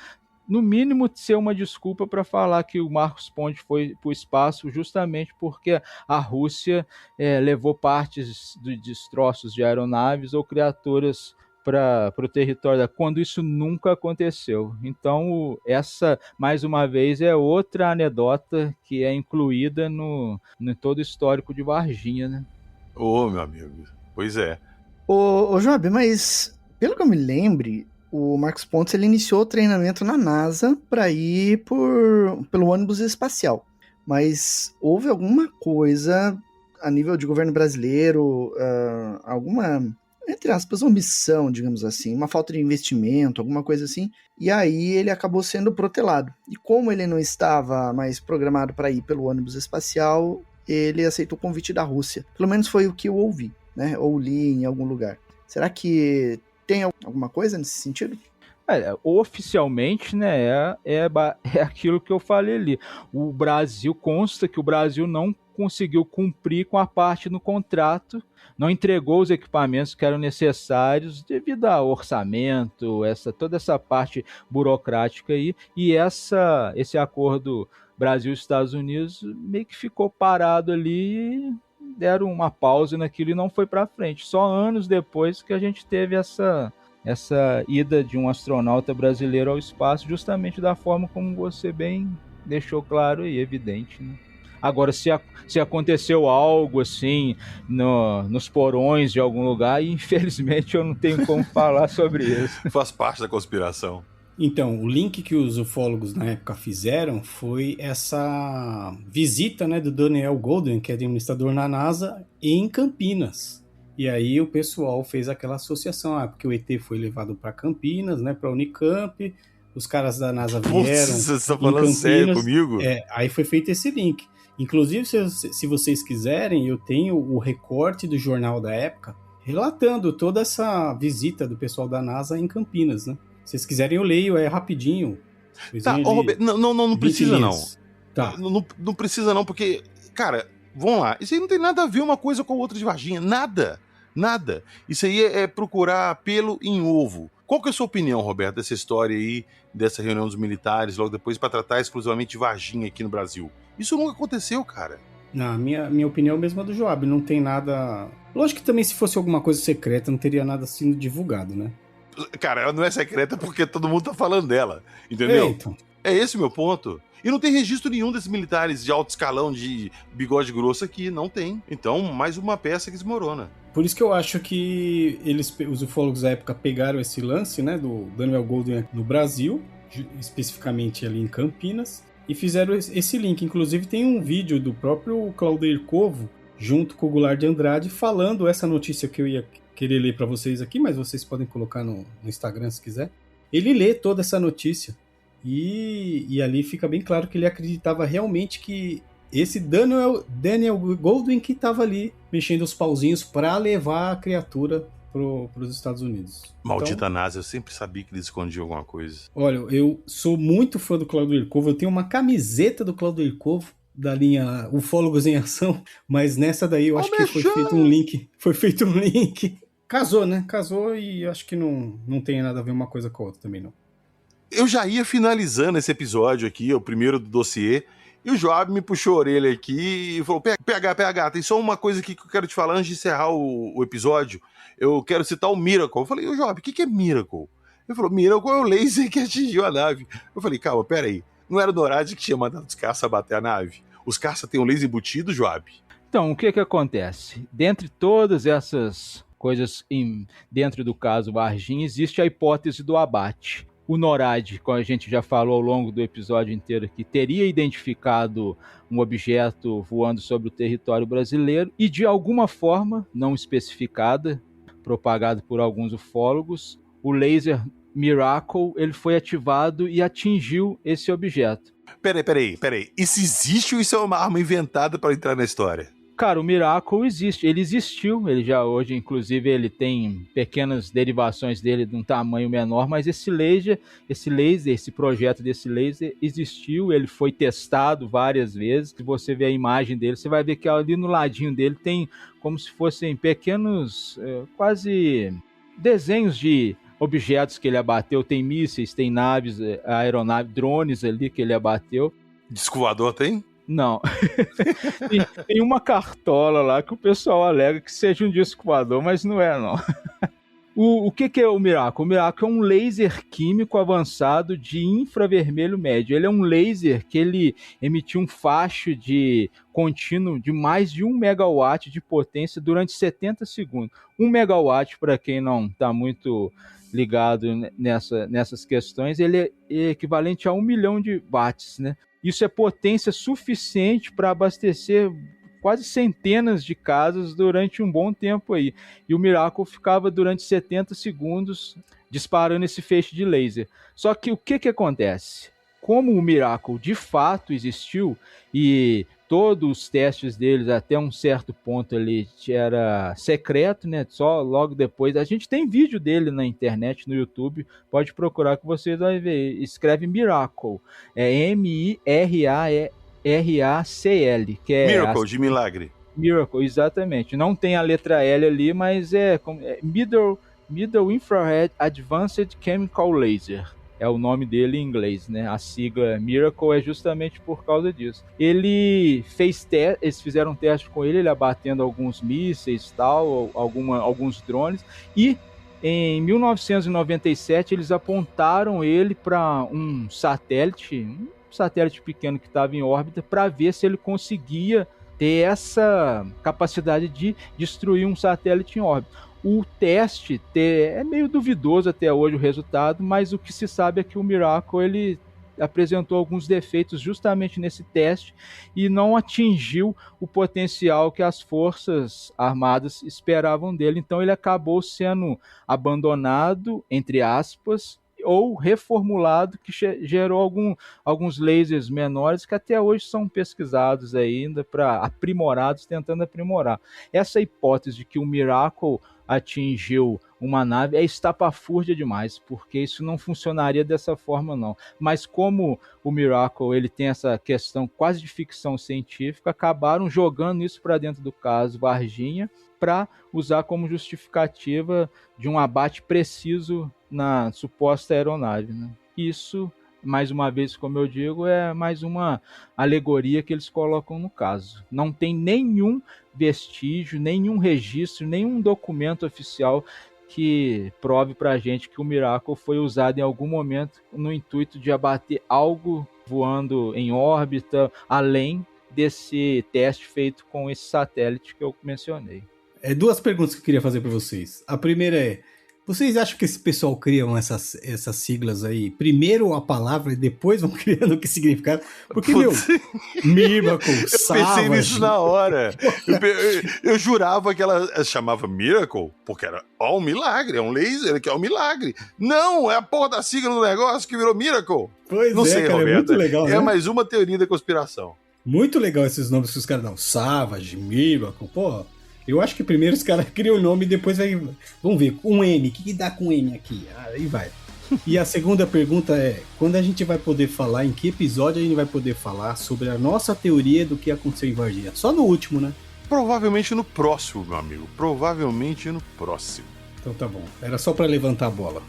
no mínimo ser uma desculpa para falar que o Marcos Pontes foi para o espaço justamente porque a Rússia levou partes de destroços de aeronaves ou criaturas para o território, quando isso nunca aconteceu. Então, essa, mais uma vez, é outra anedota que é incluída no todo o histórico de Varginha, né? Ô, meu amigo, pois é. Ô Joab, mas pelo que eu me lembre, o Marcos Pontes ele iniciou o treinamento na NASA para ir pelo ônibus espacial. Mas houve alguma coisa a nível de governo brasileiro, alguma, entre aspas, omissão, digamos assim, uma falta de investimento, alguma coisa assim, e aí ele acabou sendo protelado. E como ele não estava mais programado para ir pelo ônibus espacial, ele aceitou o convite da Rússia. Pelo menos foi o que eu ouvi, né? Ou li em algum lugar. Será que tem alguma coisa nesse sentido? Oficialmente, né, é aquilo que eu falei ali. O Brasil, consta que o Brasil não conseguiu cumprir com a parte no contrato, não entregou os equipamentos que eram necessários devido ao orçamento, toda essa parte burocrática aí, e esse acordo Brasil-Estados Unidos meio que ficou parado ali, deram uma pausa naquilo e não foi para frente. Só anos depois que a gente teve essa ida de um astronauta brasileiro ao espaço, justamente da forma como você bem deixou claro e evidente, né? Agora, se aconteceu algo assim nos porões de algum lugar, infelizmente eu não tenho como falar sobre isso. Faz parte da conspiração. Então, o link que os ufólogos na época fizeram foi essa visita, né, do Daniel Goldin, que é administrador na NASA, em Campinas. E aí o pessoal fez aquela associação, porque o ET foi levado para Campinas, né, para Unicamp, os caras da NASA vieram. Você está falando sério comigo? Aí foi feito esse link. Inclusive, se vocês quiserem, eu tenho o recorte do jornal da época relatando toda essa visita do pessoal da NASA em Campinas, né? vocês quiserem eu leio, é rapidinho. Tá, Roberto, não precisa linhas. Tá. Não precisa não, porque, cara, vamos lá, isso aí não tem nada a ver uma coisa com a outra de Varginha, nada. Isso aí é procurar pelo em ovo. Qual que é a sua opinião, Roberto, dessa história aí, dessa reunião dos militares, logo depois, para tratar exclusivamente de Varginha aqui no Brasil? Isso nunca aconteceu, cara. Não, minha opinião é a mesma do Joab, não tem nada... Lógico que também se fosse alguma coisa secreta, não teria nada sendo divulgado, né? Cara, ela não é secreta porque todo mundo tá falando dela, entendeu? Então. É esse o meu ponto. E não tem registro nenhum desses militares de alto escalão, de bigode grosso aqui, não tem. Então, mais uma peça que desmorona. Por isso que eu acho que os ufólogos da época pegaram esse lance, né, do Daniel Goldwyn no Brasil, especificamente ali em Campinas, e fizeram esse link. Inclusive tem um vídeo do próprio Claudir Covo, junto com o Goulart de Andrade, falando essa notícia que eu ia querer ler para vocês aqui, mas vocês podem colocar no Instagram se quiser. Ele lê toda essa notícia. E ali fica bem claro que ele acreditava realmente que esse Daniel Goldwyn que estava ali mexendo os pauzinhos para levar a criatura para os Estados Unidos. Maldita então, NASA, eu sempre sabia que ele escondia alguma coisa. Olha, eu sou muito fã do Claudio Covo, eu tenho uma camiseta do Claudio Covo da linha Ufólogos em Ação, mas nessa daí eu acho que foi feito um link. Casou, né? Casou e acho que não tem nada a ver uma coisa com a outra também, não. Eu já ia finalizando esse episódio aqui, o primeiro do dossiê, e o Joab me puxou a orelha aqui e falou, PH, tem só uma coisa aqui que eu quero te falar antes de encerrar o episódio. Eu quero citar o Miracle. Eu falei, ô Joab, o que é Miracle? Ele falou, Miracle é o laser que atingiu a nave. Eu falei, calma, peraí, não era o Norad que tinha mandado os caças bater a nave? Os caças têm um laser embutido, Joab? Então, o que acontece? Dentre todas essas coisas dentro do caso Varginha, existe a hipótese do abate. O Norad, como a gente já falou ao longo do episódio inteiro aqui, teria identificado um objeto voando sobre o território brasileiro e, de alguma forma, não especificada, propagado por alguns ufólogos, o laser Miracle ele foi ativado e atingiu esse objeto. Peraí. Isso existe ou isso é uma arma inventada para entrar na história? Cara, o Miracle existe, ele existiu, ele já hoje, inclusive, ele tem pequenas derivações dele de um tamanho menor, mas esse projeto desse laser existiu, ele foi testado várias vezes. Se você ver a imagem dele, você vai ver que ali no ladinho dele tem como se fossem pequenos, quase desenhos de objetos que ele abateu, tem mísseis, tem naves, aeronaves, drones ali que ele abateu. Disco voador tem? Não. tem uma cartola lá que o pessoal alega que seja um disco voador, mas não é, não. O que é o Miracle? O Miracle é um laser químico avançado de infravermelho médio. Ele é um laser que ele emitiu um facho contínuo de mais de 1 megawatt de potência durante 70 segundos. 1 megawatt, para quem não está muito ligado nessas questões, ele é equivalente a 1 milhão de watts, né? Isso é potência suficiente para abastecer quase centenas de casas durante um bom tempo aí. E o Miracle ficava durante 70 segundos disparando esse feixe de laser. Só que o que acontece? Como o Miracle de fato existiu e todos os testes deles até um certo ponto ali era secreto, né? Só logo depois. A gente tem vídeo dele na internet, no YouTube. Pode procurar que vocês vão ver. Escreve Miracle. É M-I-R-A-C-L. Que é Miracle, de milagre. Miracle, exatamente. Não tem a letra L ali, mas é Middle Infrared Advanced Chemical Laser. É o nome dele em inglês, né? A sigla Miracle é justamente por causa disso. Eles fizeram um teste com ele abatendo alguns mísseis, tal, alguns drones, e em 1997 eles apontaram ele para um satélite pequeno que estava em órbita, para ver se ele conseguia ter essa capacidade de destruir um satélite em órbita. O teste é meio duvidoso até hoje o resultado, mas o que se sabe é que o Miracle ele apresentou alguns defeitos justamente nesse teste e não atingiu o potencial que as forças armadas esperavam dele. Então ele acabou sendo abandonado, entre aspas, ou reformulado, que gerou alguns lasers menores que até hoje são pesquisados ainda, tentando aprimorar. Essa hipótese de que o Miracle atingiu uma nave é estapafúrdia demais, porque isso não funcionaria dessa forma não. Mas como o Miracle ele tem essa questão quase de ficção científica, acabaram jogando isso para dentro do caso Varginha para usar como justificativa de um abate preciso na suposta aeronave, né? Isso, mais uma vez, como eu digo, é mais uma alegoria que eles colocam no caso. Não tem nenhum vestígio, nenhum registro, nenhum documento oficial que prove pra gente que o Miracle foi usado em algum momento no intuito de abater algo voando em órbita, além desse teste feito com esse satélite que eu mencionei. Duas perguntas que eu queria fazer para vocês. A primeira é, vocês acham que esse pessoal criam essas siglas aí, primeiro a palavra e depois vão criando o que significa? Porque, Miracle, Savage... Eu pensei nisso na hora. Eu jurava que ela chamava Miracle, porque era um milagre, é um laser que é um milagre. Não, é a porra da sigla do negócio que virou Miracle. Pois não sei, cara, Roberto. É muito legal, né? É mais uma teoria da conspiração. Muito legal esses nomes que os caras dão. Savage, Miracle, porra. Eu acho que primeiro os caras criam o nome e depois vai... Vamos ver, com M, o que dá com M aqui? Aí vai. E a segunda pergunta é, quando a gente vai poder falar, em que episódio a gente vai poder falar sobre a nossa teoria do que aconteceu em Varginha? Só no último, né? Provavelmente no próximo, meu amigo. Provavelmente no próximo. Então tá bom. Era só pra levantar a bola.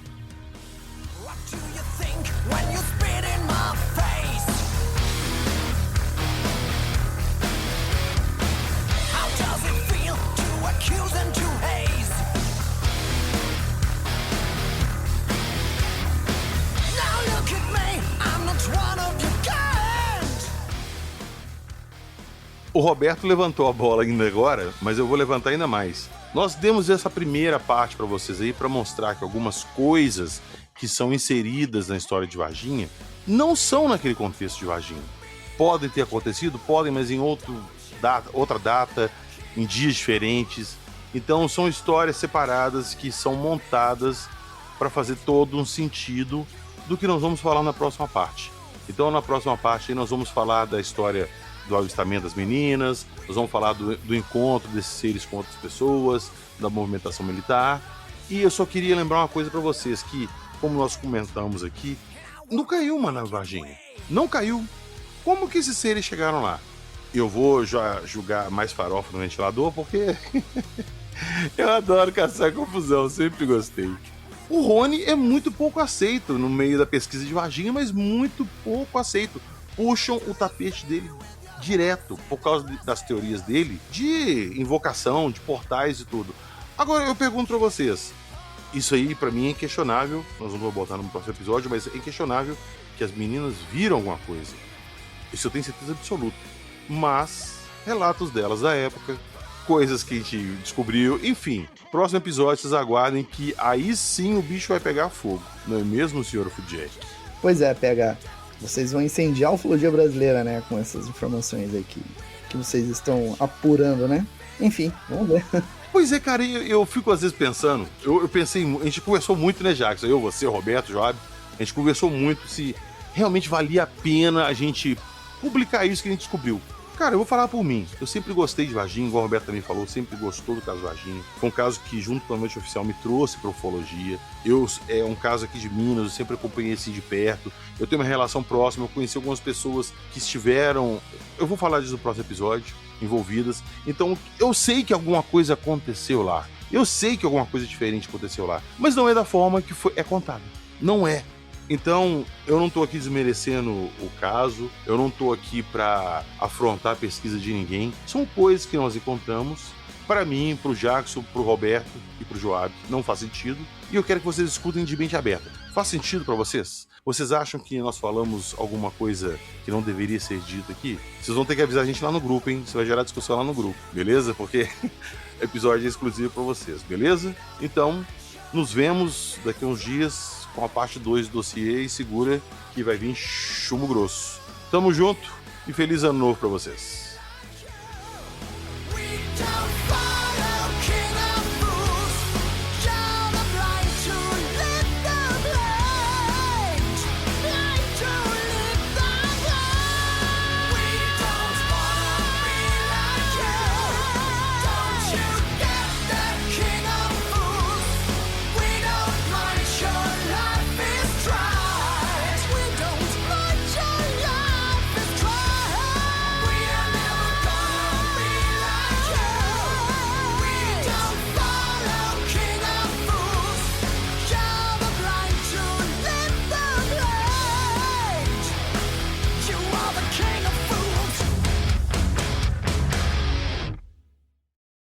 O Roberto levantou a bola ainda agora, mas eu vou levantar ainda mais. Nós demos essa primeira parte para vocês aí para mostrar que algumas coisas que são inseridas na história de Varginha não são naquele contexto de Varginha. Podem ter acontecido, podem, mas em outra data, em dias diferentes. Então são histórias separadas que são montadas para fazer todo um sentido do que nós vamos falar na próxima parte. Então na próxima parte nós vamos falar da história do avistamento das meninas, nós vamos falar do encontro desses seres com outras pessoas, da movimentação militar. E eu só queria lembrar uma coisa para vocês, que, como nós comentamos aqui, não caiu uma nave Varginha. Não caiu. Como que esses seres chegaram lá? Eu vou já julgar mais farofa no ventilador, porque eu adoro caçar confusão, sempre gostei. O Rony é muito pouco aceito no meio da pesquisa de Varginha, mas muito pouco aceito. Puxam o tapete dele direto, por causa das teorias dele, de invocação, de portais e tudo. Agora eu pergunto pra vocês, isso aí pra mim é inquestionável, nós não vamos botar no próximo episódio, mas é inquestionável que as meninas viram alguma coisa. Isso eu tenho certeza absoluta. Mas, relatos delas da época, coisas que a gente descobriu, enfim. Próximo episódio, vocês aguardem que aí sim o bicho vai pegar fogo. Não é mesmo, senhor Fudiek? Pois é, PH. Vocês vão incendiar a ufologia brasileira, né? Com essas informações aí que vocês estão apurando, né? Enfim, vamos ver. Pois é, cara, eu fico às vezes pensando, eu pensei, a gente conversou muito, né, Jackson? Eu, você, Roberto, Joab, a gente conversou muito se realmente valia a pena a gente publicar isso que a gente descobriu. Cara, eu vou falar por mim. Eu sempre gostei de Varginha, igual o Roberto também falou, sempre gostou do caso Varginha. Foi um caso que, junto com a Noite Oficial, me trouxe para ufologia. É um caso aqui de Minas, eu sempre acompanhei assim de perto. Eu tenho uma relação próxima, eu conheci algumas pessoas que estiveram, eu vou falar disso no próximo episódio, envolvidas. Então, eu sei que alguma coisa aconteceu lá. Eu sei que alguma coisa diferente aconteceu lá. Mas não é da forma que é contada. Não é. Então, eu não tô aqui desmerecendo o caso, eu não tô aqui para afrontar a pesquisa de ninguém. São coisas que nós encontramos. Para mim, pro Jackson, pro Roberto e pro Joab, não faz sentido. E eu quero que vocês escutem de mente aberta. Faz sentido para vocês? Vocês acham que nós falamos alguma coisa que não deveria ser dita aqui? Vocês vão ter que avisar a gente lá no grupo, hein? Você vai gerar discussão lá no grupo, beleza? Porque episódio é exclusivo para vocês, beleza? Então, nos vemos daqui a uns dias com a parte 2 do dossiê e segura que vai vir chumbo grosso. Tamo junto e feliz ano novo pra vocês.